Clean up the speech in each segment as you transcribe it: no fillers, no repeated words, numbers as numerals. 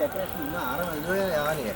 Decoration ಇನ್ನೂ ಆರಾಮ ಇದುವೇ ಯಾವನಿಗೆ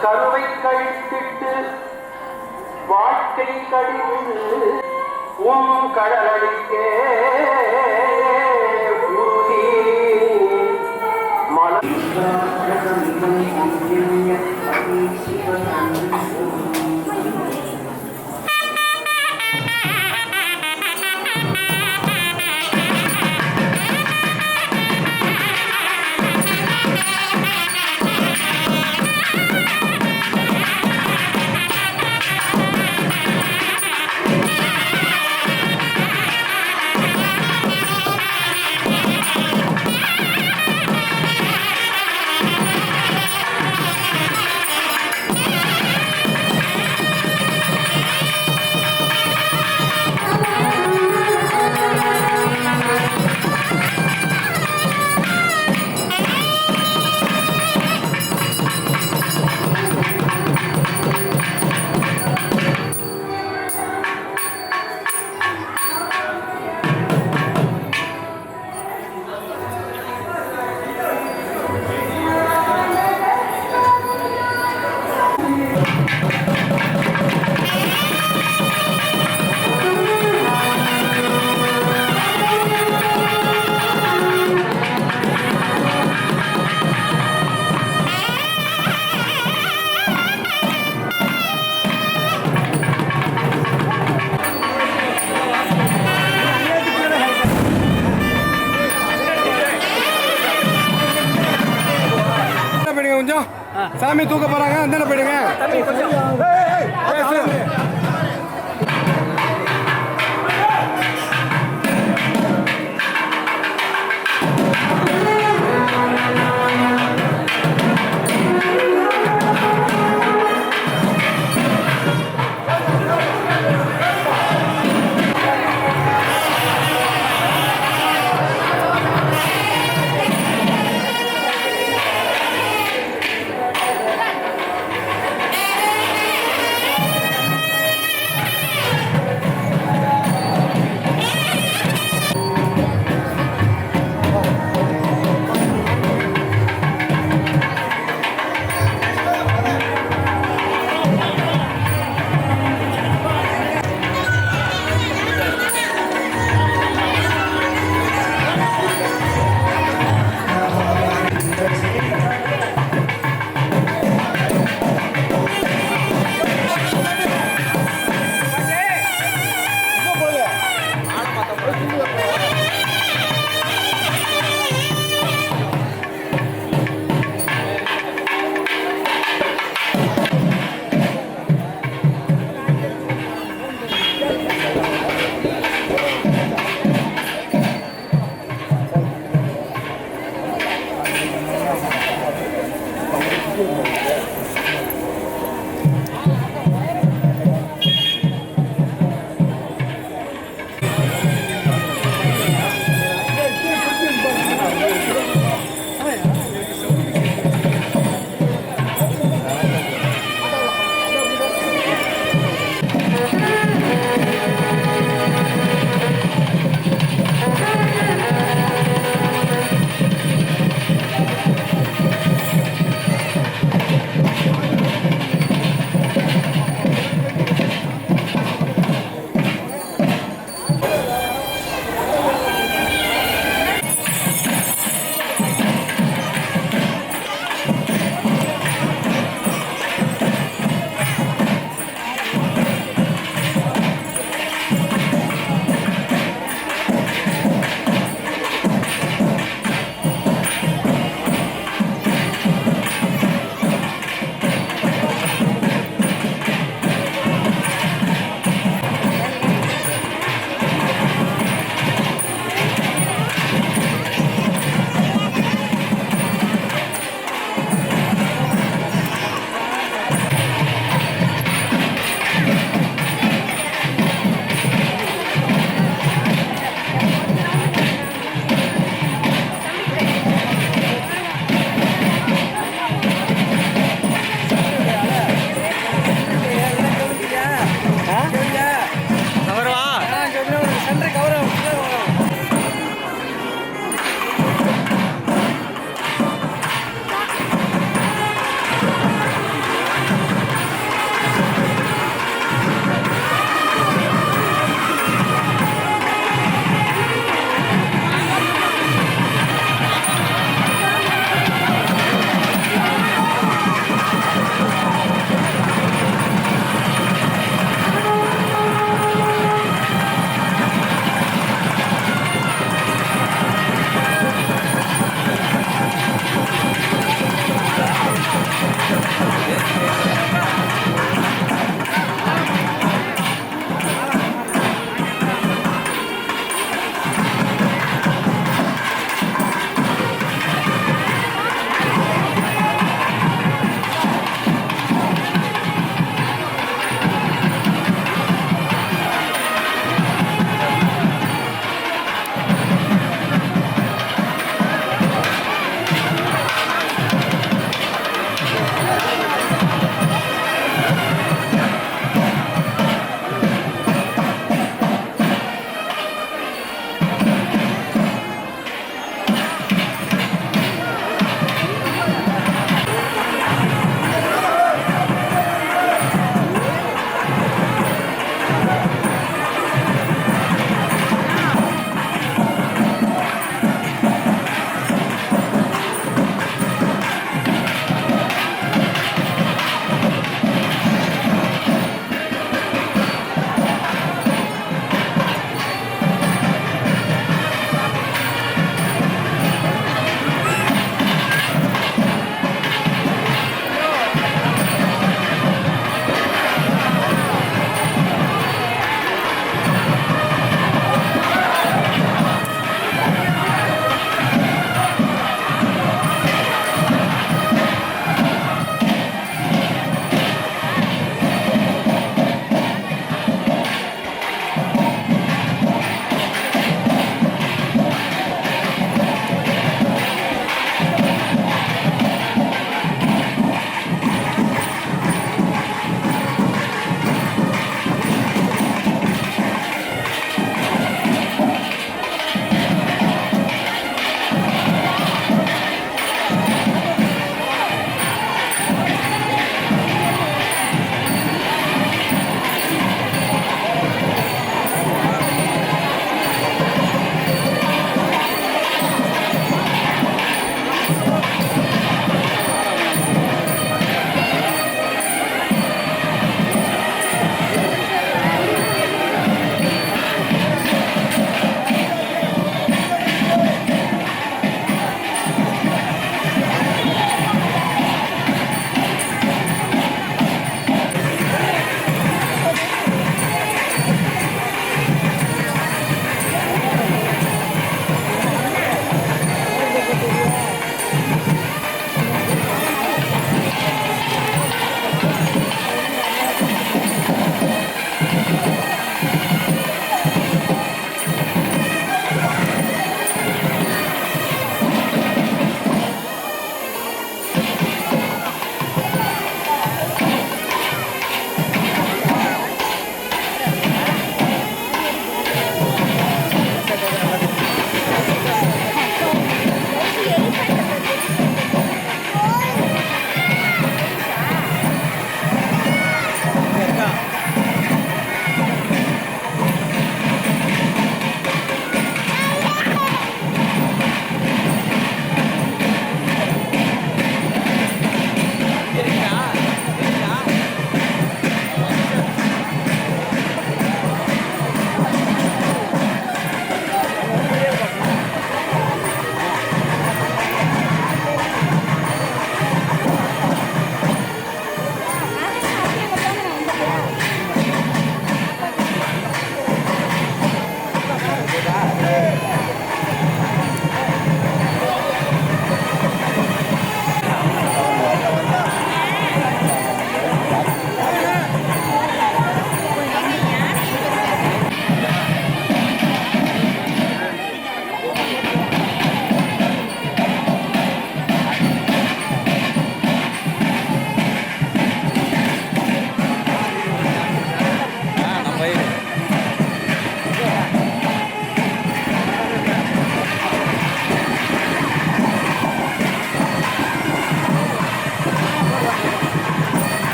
கருவை கழித்திட்டு வாழ்க்கை கழிந்து கடலடிக்கே கொஞ்சம் சாமி தூக்க போறாங்க அந்தாண்ட போயிடுங்க பேசு.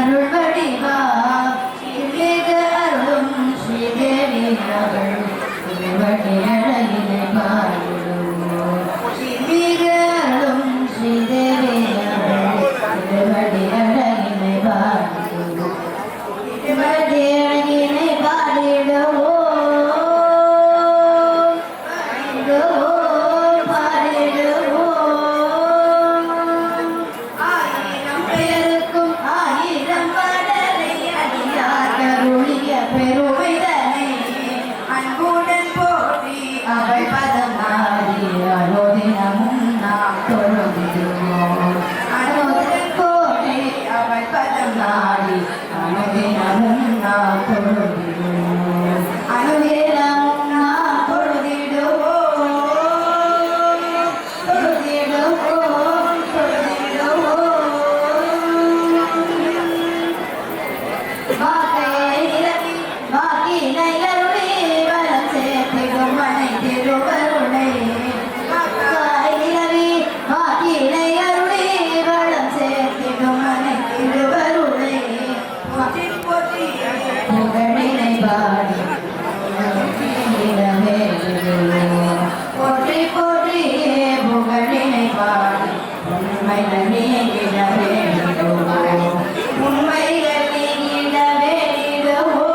அருள் வடிவா மிகு அருளும் ஸ்ரீதேவி அவள் திருவடி அழகினை பாடிடுவோம் மிகு அருளும் ஸ்ரீதேவி அவள் திருவடி அழகினை பாடிடுவோம் திருவடி அழகினை பாடிடுவோம் அவள் பதம் நாடி அனுதினமும் நாம் தொழுகிறோம் அனுதினம் கோடி அவள் பதம் நாடி அனுதினமும் நாம் தொழுகிறோம் அனுதினமும் நாம் தொழுதிடுவோம் தொழுதிடுவோம் தொழுதிடுவோம் வாக்கினை அருளே வரம் சேர்த்திடும் மனை திருவருளை வாக்கினை அருளே வரம் சேர்த்திடும் மனை திருவருளை புகழினை பாடி போற்றி போற்றியே புகழினை பாடி உண்மைகள் நீங்கிட வேண்டுவோம் உண்மைகள் நீங்கிட வேண்டிடுவோம்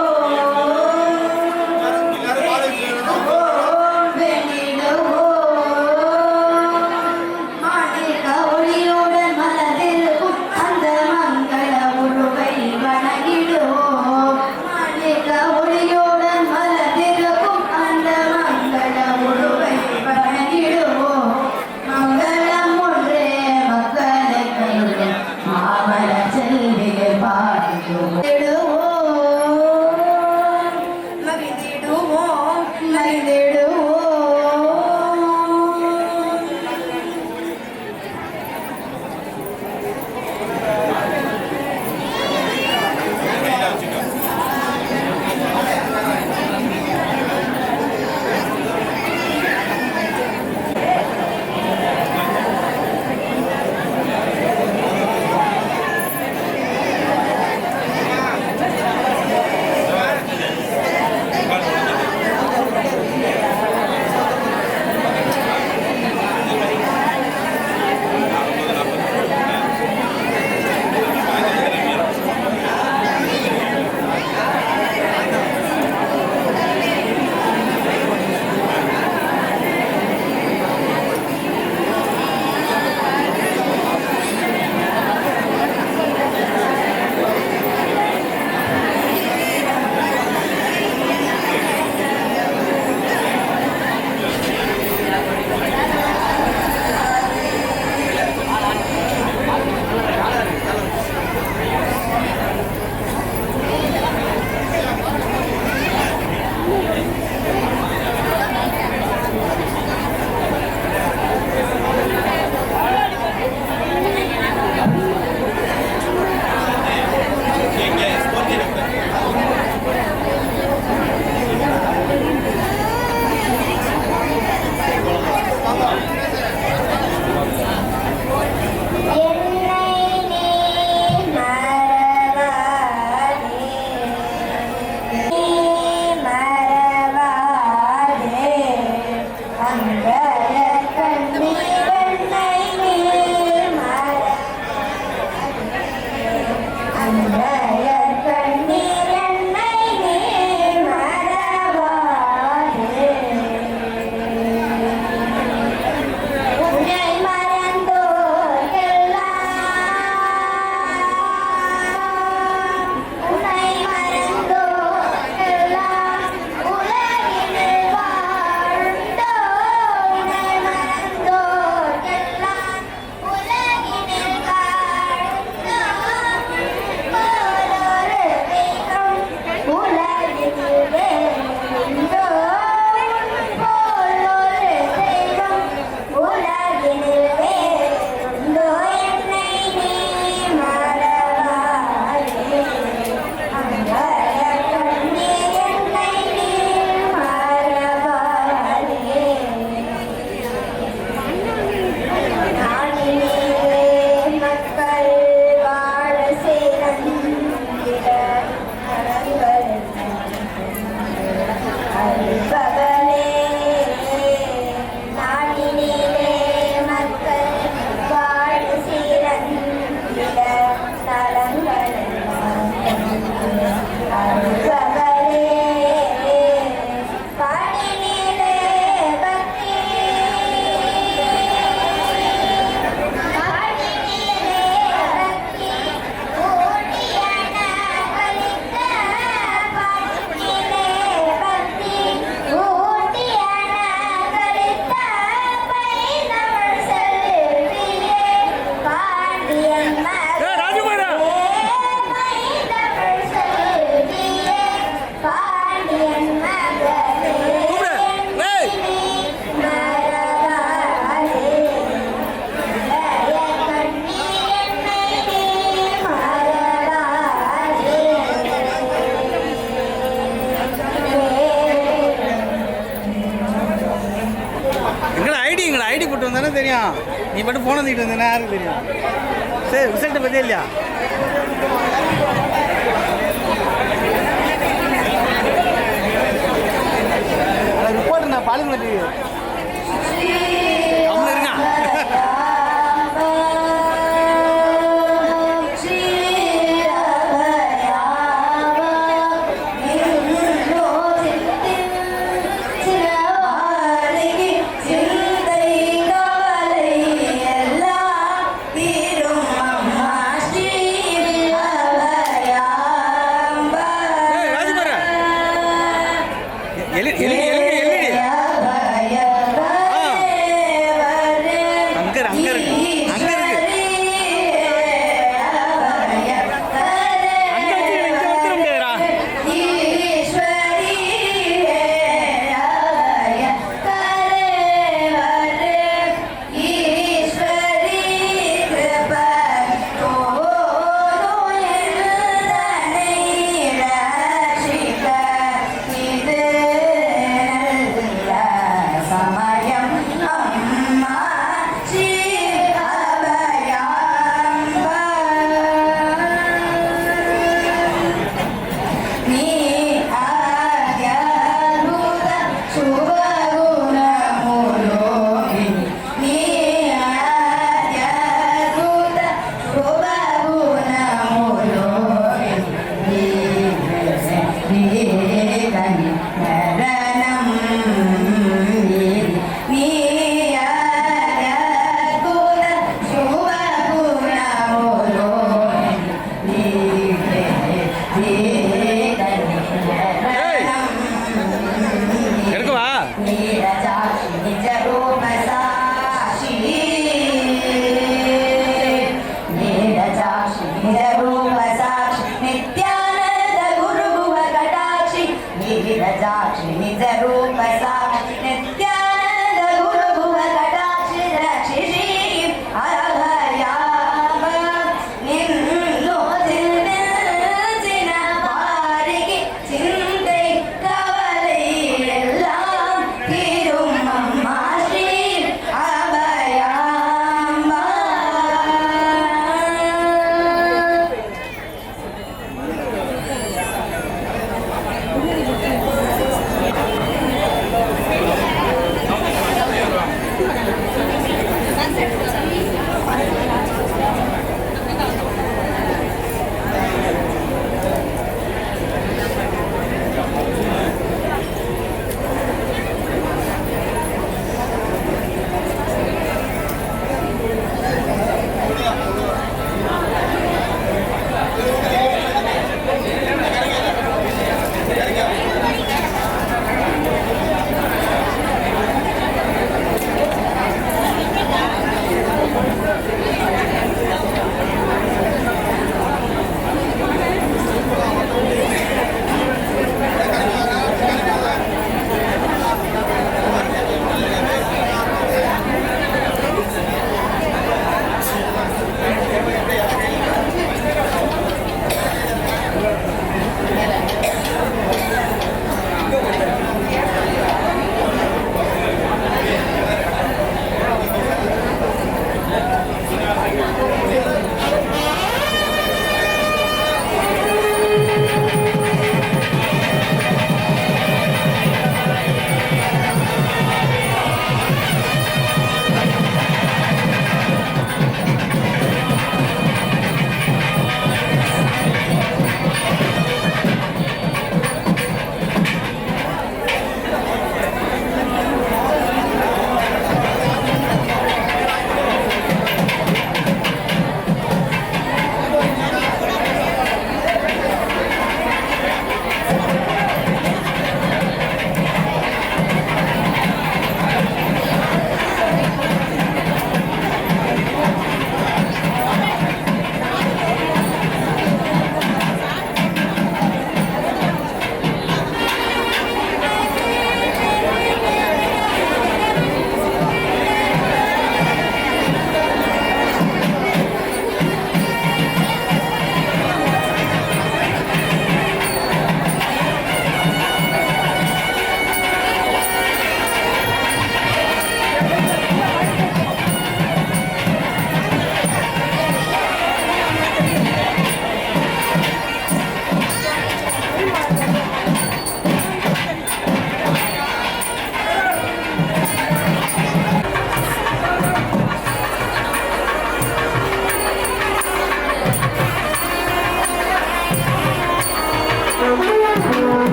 நீ மட்டும் போன தூக்கிட்டு வந்தேன்னா யாருக்கு தெரியும்? சரி ரிசல்ட்டை பற்றியே இல்லையா? ரிப்போர்ட் நான் பாலிமெண்ட்ரி அவங்க இருக்கான். சிந்தை கவலை எல்லாம் தீரும் அம்மா ஸ்ரீ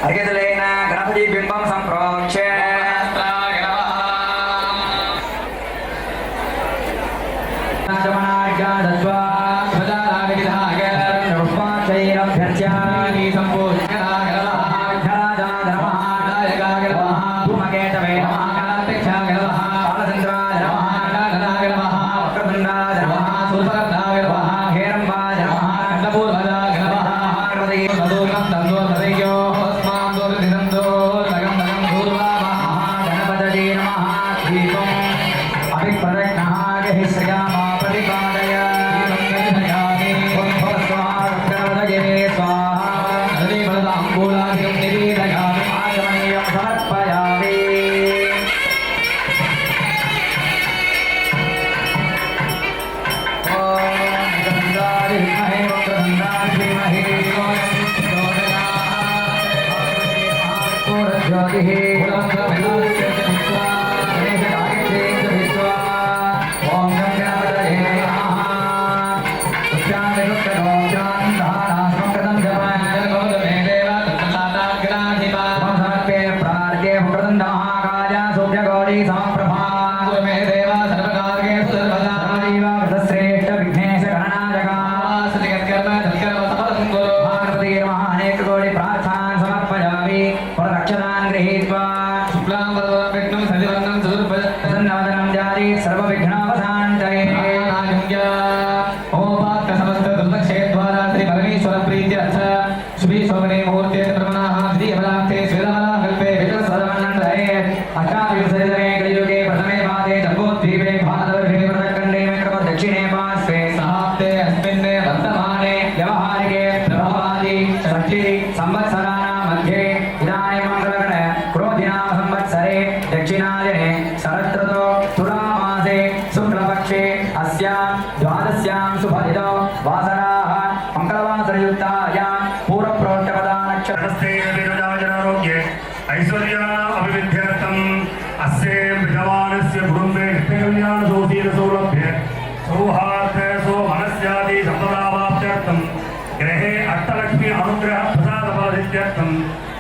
अर्घ्यजलेन गणपति बिम्बं सम्प्रोक्ष्य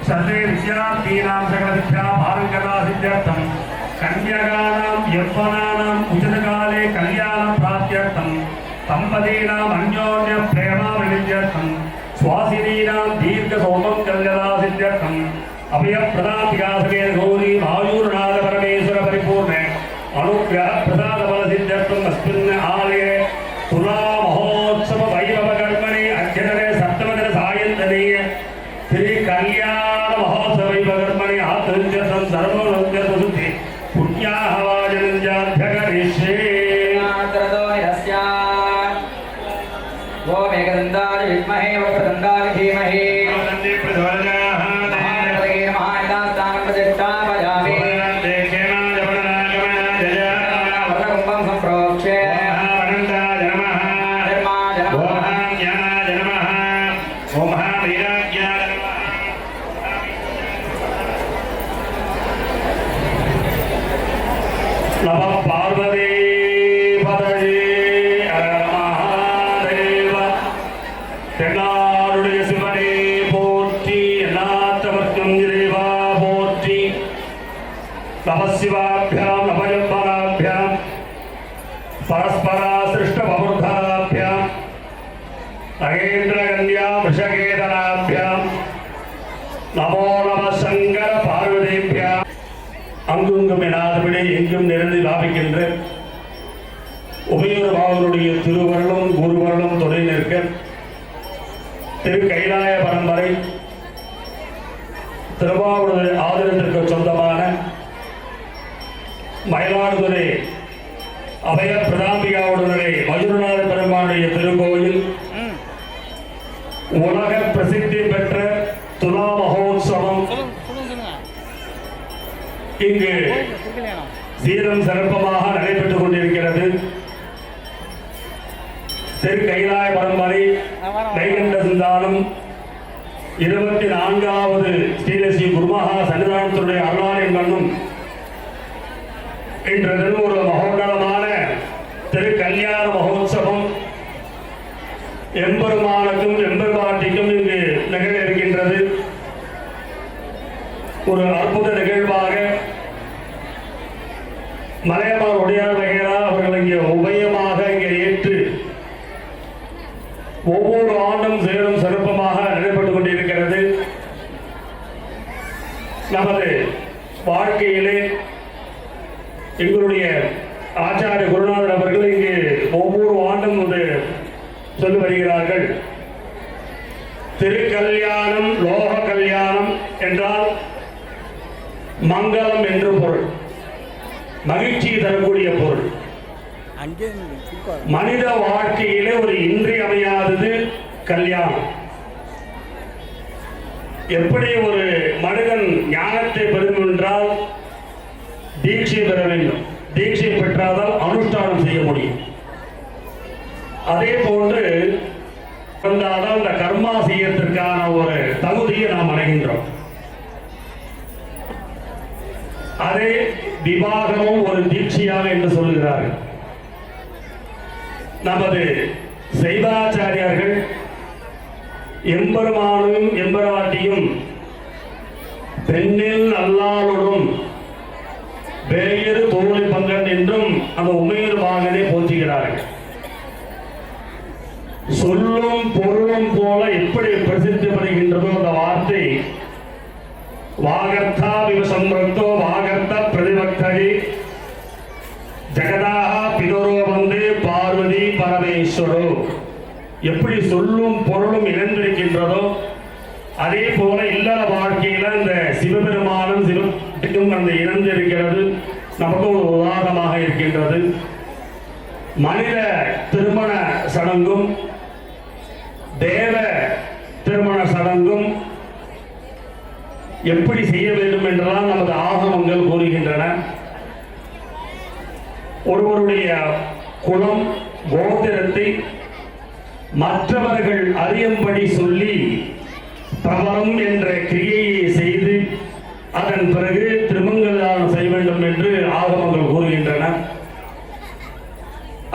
सर्वे विद्यार्थीनां सकलविद्यापारङ्गतासिद्ध्यर्थं कन्यकानां यौवनानां उचितकाले कल्याणप्राप्त्यर्थं दम्पतीनाम् अन्योन्यं प्रेमाभिवृद्ध्यर्थं स्वासिनीनां दीर्घसौमङ्गल्यतासिद्ध्यर्थं अभयप्रदापिकासमेत गौरी मायूरनाथ परमेश्वर परिपूर्णे अनुग्रहप्रसादफलसिद्ध्यर्थम् अस्मिन् आलये तुला महोत्सव वैभव कर्मणि अध्ययने सप्तमदिन सायन्तनीय श्री कल्याण महोत्सव कर्मणि आत्मनित्यर्थं सर्वोन्नत्यशुद्धि पुण्याहवाचनञ्जाध्यकरिष्ये ओम एकदन्ताय विद्महे वक्रतुण्डाय धीमहि तन्नो प्रचोदयात् नमस्शिवाभ्यां नमयम्बराभ्यां परस्परासृष्टबहुर्धराभ्यां नगेन्द्रकन्या वृषकेतनाभ्यां नमो नमः शंकर पार्वतीभ्यां அங்குங்கும் எனாதபடி எங்கும் நிறைந்து லாபிக்கின்ற உமையூர் பாவனுடைய திருவருளும் குருவருளும் துணை நிற்க திரு கைலாய பரம்பரை திருவாவூர் ஆதரத்திற்கு சொந்தமான மயிலாடுதுறை அபய பிரதாம்பிகாவுடனே மயூரநாத பெருமானுடைய திருக்கோயில் உலக பிரசித்தி பெற்ற துலா மகோத்சவம் இங்கு சீரம் சிறப்பமாக நடைபெற்றுக் கொண்டிருக்கிறது. திரு கைலாய பரம்பரை கைகண்ட சிந்தானம் 24வது ஸ்ரீலஸ்ரீ குருமகா சன்னிதானத்துடைய அருளாரின் மண்ணும் இன்று ஒரு மகோன்னதமான திரு கல்யாண மகோத்சவம் எம்பெருமானுக்கும் எம்பெருமாட்டிக்கும் இங்கு நிகழ இருக்கின்றது. ஒரு அற்புத நிகழ்வாக மலையமார் உடையார் வகைரா அவர்கள் இங்கே உபயமாக இங்கே ஏற்று ஒவ்வொரு ஆண்டும் சேரும் சிறப்பமாக நடைபெற்றுக் கொண்டிருக்கிறது. நமது வாழ்க்கையிலே எங்களுடைய ஆச்சாரிய குருநாதர் அவர்கள் இங்கு ஒவ்வொரு ஆண்டும் சொல்லி வருகிறார்கள். திருக்கல்யாணம் லோக கல்யாணம் என்றால் மங்களம் என்று பொருள், மகிழ்ச்சி தரக்கூடிய பொருள். மனித வாழ்க்கையிலே ஒரு இன்றியமையாதது கல்யாணம். எப்படி ஒரு மனிதன் ஞானத்தை பெறும் என்றால் தீட்சை பெற வேண்டும், தீட்சை பெற்றால் அனுஷ்டானம் செய்ய முடியும். அதே போன்று வந்தாலும் இந்த கர்மா செய்யறதுக்கான ஒரு தகுதியை நாம் அடைகின்றோம். அதே விவாகமும் ஒரு தீட்சையாக என்று சொல்லுகிறார்கள். நமது சைவாச்சாரியார்கள் எம்பெருமானும் எம்பெருமாட்டியும் பெண்ணில் அல்லாளுடன் வேறு தோழி பங்கன் என்றும் அந்த உமையர் மகனை போற்றுகிறார்கள். சொல்லும் பொருளும் போல எப்படி பிரசித்தி பெறுகின்றதோ அந்த வார்த்தை வாகர்த்தா விவசம்பிரத்தோ வாகர்த்த பிரதிபக்தரி ஜெகதாக பிதரோ வந்து பார்வதி பரமேஸ்வரோ. எப்படி சொல்லும் பொருளும் இணைந்திருக்கின்றதோ அதே போல இல்லற வாழ்க்கையில இந்த சிவபெருமானும் சிவத்துக்கும் அந்த இணைந்து இருக்கிறது நமக்கு ஒரு உதாரணமாக இருக்கின்றது. மனித திருமண சடங்கும் தேவ திருமண சடங்கும் எப்படி செய்ய வேண்டும் என்றெல்லாம் நமது ஆகமங்கள் கூறுகின்றன. ஒருவருடைய குலம் கோத்திரத்தை மற்றவர்கள் அறியும்படி சொல்லி பிரபலம் என்ற கிரியையை செய்து அதன் பிறகு திருமங்கல்யாணம் செய்ய வேண்டும் என்று ஆகமங்கள் கூறுகின்றன.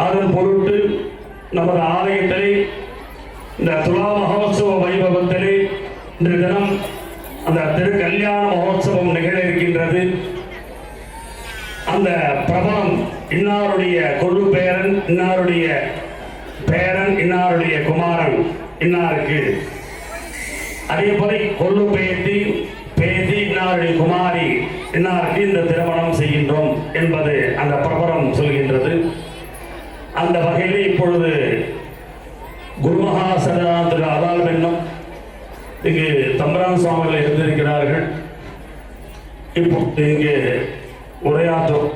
அதன் பொருட்டு நமது ஆலயத்திலே இந்த துலா மகோத்சவ வைபவத்திலே இன்று தினம் அந்த திருக்கல்யாண மகோத்சவம் நிகழ இருக்கின்றது. அந்த பிரபலம் இன்னாருடைய கொள்ளு பேரன், இன்னாருடைய பேரன், இன்னாருடைய குமாரன் இன்னாருக்கு, அதே போல கொள்ளு பேத்தி பேத்தி இன்னாருடைய குமாரி இன்னாருக்கு இந்த திருமணம் செய்கின்றோம் என்பது அந்த பிரபலம் சொல்கின்றது. அந்த வகையில் இப்பொழுது குருமகா சரணாம் திரு அதால் பெண்ணும் இங்கு தம்பரான் சுவாமிகள் இருந்திருக்கிறார்கள். இப்போது இங்கு உரையாற்றும்.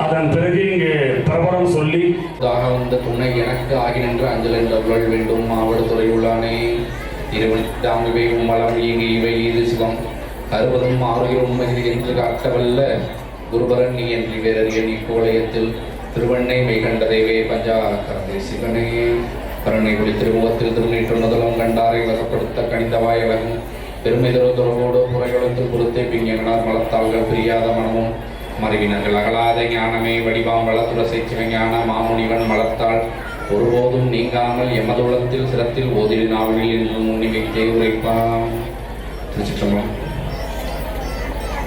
அதன் பிறகு இங்கு பிரபலம் சொல்லி வந்த துணை எனக்கு ஆகி நின்று அஞ்சல் என்றவர்கள் வேண்டும் மாவட்டத்துறை உள்ளானே இருவனிவை உம்மலம் இங்கு இவை இது சிவம் அறுபதும் ஆறுயிர் உண்மை என்று காட்டவல்ல குருபரன் நீ என்று வேறறிய நீ கோலயத்தில் திருவண்ணை மெய்கண்ட தேவே பஞ்சாகரதே சிவனே கருணை ஒளி திருமுகத்தில் திருநீற்று முதலம் கண்டாரை வசப்படுத்த கணிந்தவாயவன் பெருமை துறவோடு புறைகளத்தில் பொறுத்தே பிஞனார் மலத்தாள்கள் பிரியாத மனமும் மறைவினர்கள் அகலாத ஞானமே வடிவாம் வளத்துரசை சிவஞான மாமுனிவன் மலத்தாள் ஒருபோதும் நீங்காமல் எமதுளத்தில் சிரத்தில் ஓதிரி நாவலில் என்று முன்னி வைத்தே உரைப்பாம். திருச்சிற்றம்பலம்.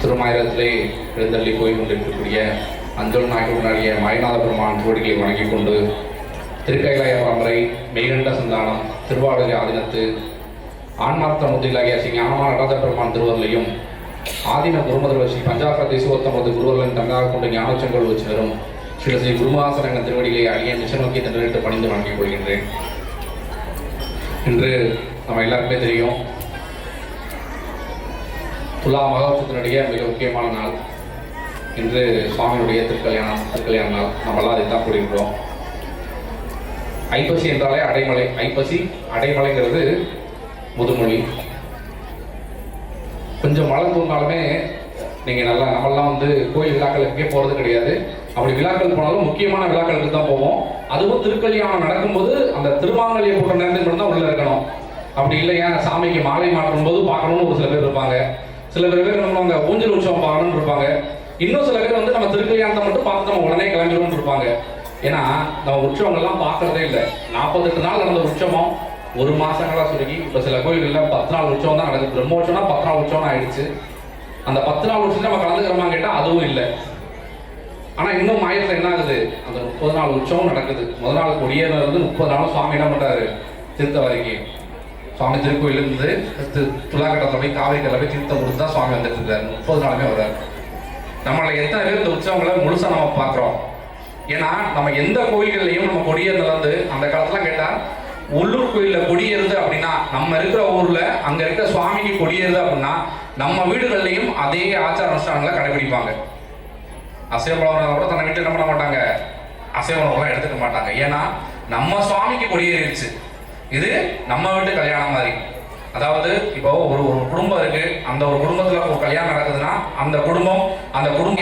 திருமாயிரத்திலே எழுந்தள்ளி போய் கொண்டிருக்கக்கூடிய அஞ்சல் நாயகனுடைய மயநாத பெருமான் திருவடிகளை வணங்கிக் கொண்டு திருக்கைலாய பரம்பரை மெய்கண்ட சந்தானம் திருவாடகை ஆதீனத்து ஆன்மார்த்த முத்திலாகிய ஸ்ரீ ஞானமான நடராஜ பெருமான் திருவர்களையும் ஆதீன குருமதர் ஸ்ரீ பஞ்சாப தேசோத்தமது குருவர்களின் தங்காக கொண்டு ஞானச்சங்கள் வச்சு வரும் ஸ்ரீ ஸ்ரீ குருமாசனங்க திருவடிகளை அழிய நிச்ச நோக்கி தன்னிட்டு பணிந்து வணங்கிக் கொள்கின்றேன். இன்று நம்ம எல்லாருக்குமே தெரியும், துலா மகோத்சவத்தினுடைய மிக முக்கியமான நாள். இன்று சுவாமியுடைய திருக்கல்யாண நாள். நம்மளாம் அதைத்தான் கூறுகின்றோம். ஐப்பசி என்றாலே அடைமலை. ஐப்பசி அடைமலைங்கிறது முதுமொழி. கொஞ்சம் மழை தூங்கினாலுமே நீங்கள் நல்லா நம்மளாம் கோயில் விழாக்களுக்கே போகிறது கிடையாது. அப்படி விழாக்கள் போனாலும் முக்கியமான விழாக்களுக்கு தான் போவோம். அதுவும் திருக்கல்யாணம் நடக்கும்போது அந்த திருமாங்கல்ய போட்ட நேரத்துக்கு மட்டும் தான் உள்ளே இருக்கணும். அப்படி இல்லையா சாமிக்கு மாலை மாற்றும் போது பார்க்கணும்னு ஒரு சில பேர் இருப்பாங்க. சில பேர் நம்ம ஊஞ்சல் உற்சவம் பார்க்கணும்னு இருப்பாங்க. இன்னும் சில பேர் நம்ம திருக்கல்யாணத்தை மட்டும் பார்த்து நம்ம உடனே கிளம்பிடுவோம்னு இருப்பாங்க. ஏன்னா நம்ம உற்சவங்கள்லாம் பார்க்கறதே இல்லை. 48 நாள் நடந்த உற்சவம் ஒரு மாசங்களா சுருங்கி இப்போ சில கோயில்கள்ல 10 நாள் உற்சவம் தான் நடக்குது. பிரம்மோற்சவம்னா 10 நாள் உற்சவம் ஆயிடுச்சு. அந்த 10 நாள் உற்சவம் நம்ம கலந்துக்கிறோமா கேட்டால் அதுவும் இல்லை. ஆனால் இன்னும் மாயத்தில் என்ன ஆகுது, அந்த 30 நாள் உற்சவம் நடக்குது. முதல் நாள் கொடியேறில் இருந்து 30 நாளும் சுவாமி என்ன பண்ணுறாரு, தீர்த்த வரைக்கும் சுவாமி திருக்கோயிலிருந்து துலாக்கட்டத்தில் போய் காவிரிக்கல்ல போய் தீர்த்தம் கொடுத்து தான் சுவாமி வந்துட்டு இருக்காரு. 30 நாளுமே வர்றாரு. நம்மளை எத்தனை பேர் இந்த உற்சவங்களை முழுசாக நம்ம பார்க்குறோம்? ஏன்னா நம்ம எந்த கோயில்கள்லையும் நம்ம கொடியேறில் வந்து அந்த காலத்துல கேட்டால் உள்ளூர் கோயிலில் கொடியேறுது அப்படின்னா நம்ம இருக்கிற ஊரில் அங்கே இருக்கிற சுவாமிக்கு கொடியேறுது அப்படின்னா நம்ம வீடுகள்லையும் அதே ஆச்சார அனுஷ்டானங்களை கடைபிடிப்பாங்க. அசைவ உணவுனா கூட தன்னை வீட்டில் என்ன பண்ண மாட்டாங்க, அசைவ உணவுலாம் எடுத்துக்க மாட்டாங்க. ஏன்னா நம்ம சுவாமிக்கு கொடியேறிடுச்சு. இது நம்ம வீட்டு கல்யாணம் மாதிரி. அதாவது இப்போ ஒரு குடும்பம் இருக்கு, அந்த ஒரு குடும்பத்துல ஒரு கல்யாணம் நடக்குதுன்னா அந்த குடும்பம்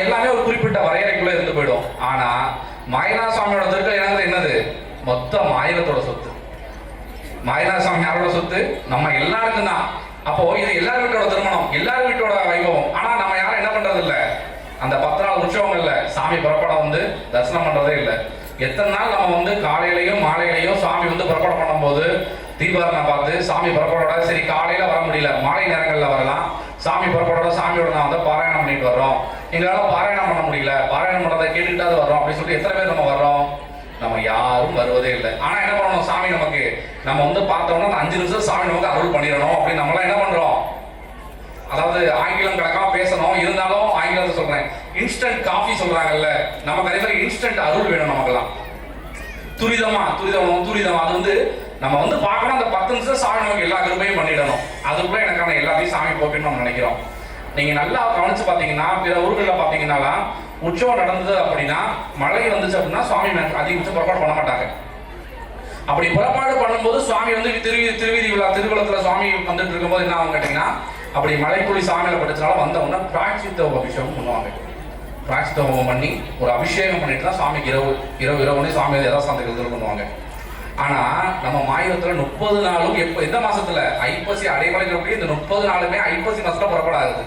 எல்லாமே ஒரு குறிப்பிட்ட வரையறைக்குள்ள இருந்து போயிடும். ஆனா மாயநாத சுவாமியோட திருக்கல்யாணம் என்னது, மொத்த மாயனத்தோட சொத்து. மாயநாத சுவாமி யாரோட சொத்து, நம்ம எல்லாருக்கும் தான். அப்போ இது எல்லார் வீட்டோட திருமணம், எல்லார் வீட்டோட வைபவம். ஆனா நம்ம யாரும் என்ன பண்றது இல்லை, அந்த 10 நாள் உற்சவங்கள்ல சாமி புறப்படம் வந்து தரிசனம் பண்றதே இல்லை. எத்தனை நாள் நம்ம வந்து காலையிலையும் மாலையிலையும் சாமி வந்து புறப்படம் பண்ணும்போது தீபாவளி பார்த்து சாமி புறப்படோட சரி காலையில வர முடியல, மாலை நேரங்களில் வரலாம். சாமி புறப்படோட சாமியோட நான் வந்து பாராயணம் பண்ணிட்டு வர்றோம், எங்களால் பாராயணம் பண்ண முடியல, பாராயணம் பண்ணதை கேட்டுக்கிட்டாவது வர்றோம் அப்படின்னு சொல்லிட்டு எத்தனை பேர் நம்ம வர்றோம்? நம்ம யாரும் வருவதே இல்லை. ஆனா என்ன பண்ணணும், சாமி நமக்கு நம்ம வந்து பார்த்தோம்னா அந்த 5 நிமிஷம் சாமி நமக்கு அருள் பண்ணிடணும் அப்படின்னு நம்மளாம் என்ன பண்றோம்? அதாவது ஆங்கிலம் கணக்காக பேசணும், இருந்தாலும் ஆங்கிலத்தை சொல்றேன், இன்ஸ்டன்ட் காஃபி சொல்றாங்கல்ல, நமக்கு அதே மாதிரி இன்ஸ்டன்ட் அருள் வேணும் நமக்குலாம். துரிதமா அது வந்து நம்ம வந்து பார்க்கணும். அந்த 10 நிமிஷம் சாமி நமக்கு எல்லா கிருபையும் பண்ணிடணும். அதுக்குள்ள எனக்கான எல்லாத்தையும் சாமி போக்குன்னு நம்ம நினைக்கிறோம். நீங்க நல்லா கவனிச்சு பாத்தீங்கன்னா பிற ஊர்களில் பாத்தீங்கன்னா உற்சவம் நடந்தது அப்படின்னா மழை வந்துச்சு அப்படின்னா சுவாமி அதிகபட்சம் புறப்பாடு பண்ண மாட்டாங்க. அப்படி புறப்பாடு பண்ணும்போது சுவாமி வந்து திருவீதி விழா திருக்குளத்துல சுவாமி வந்துட்டு இருக்கும்போது என்ன ஆகும் கேட்டீங்கன்னா, அப்படி மழைக்குழி சாமியில பட்டுச்சுனால வந்தவொன்னா பிராய்ச்சித்த அபிஷேகம் பண்ணுவாங்க. பிராய்ச்சித்த ஹோமம் பண்ணி ஒரு அபிஷேகம் பண்ணிட்டு தான் சுவாமிக்கு இரவு சுவாமி யதாசாந்தங்கள் பண்ணுவாங்க. ஆனா நம்ம மாயத்துல 30 நாளும் எப்ப எந்த மாசத்துல ஐப்பசி அடைமலைக்கு இந்த 30 நாளுமே ஐப்பசி மாசத்துல புறப்படாது.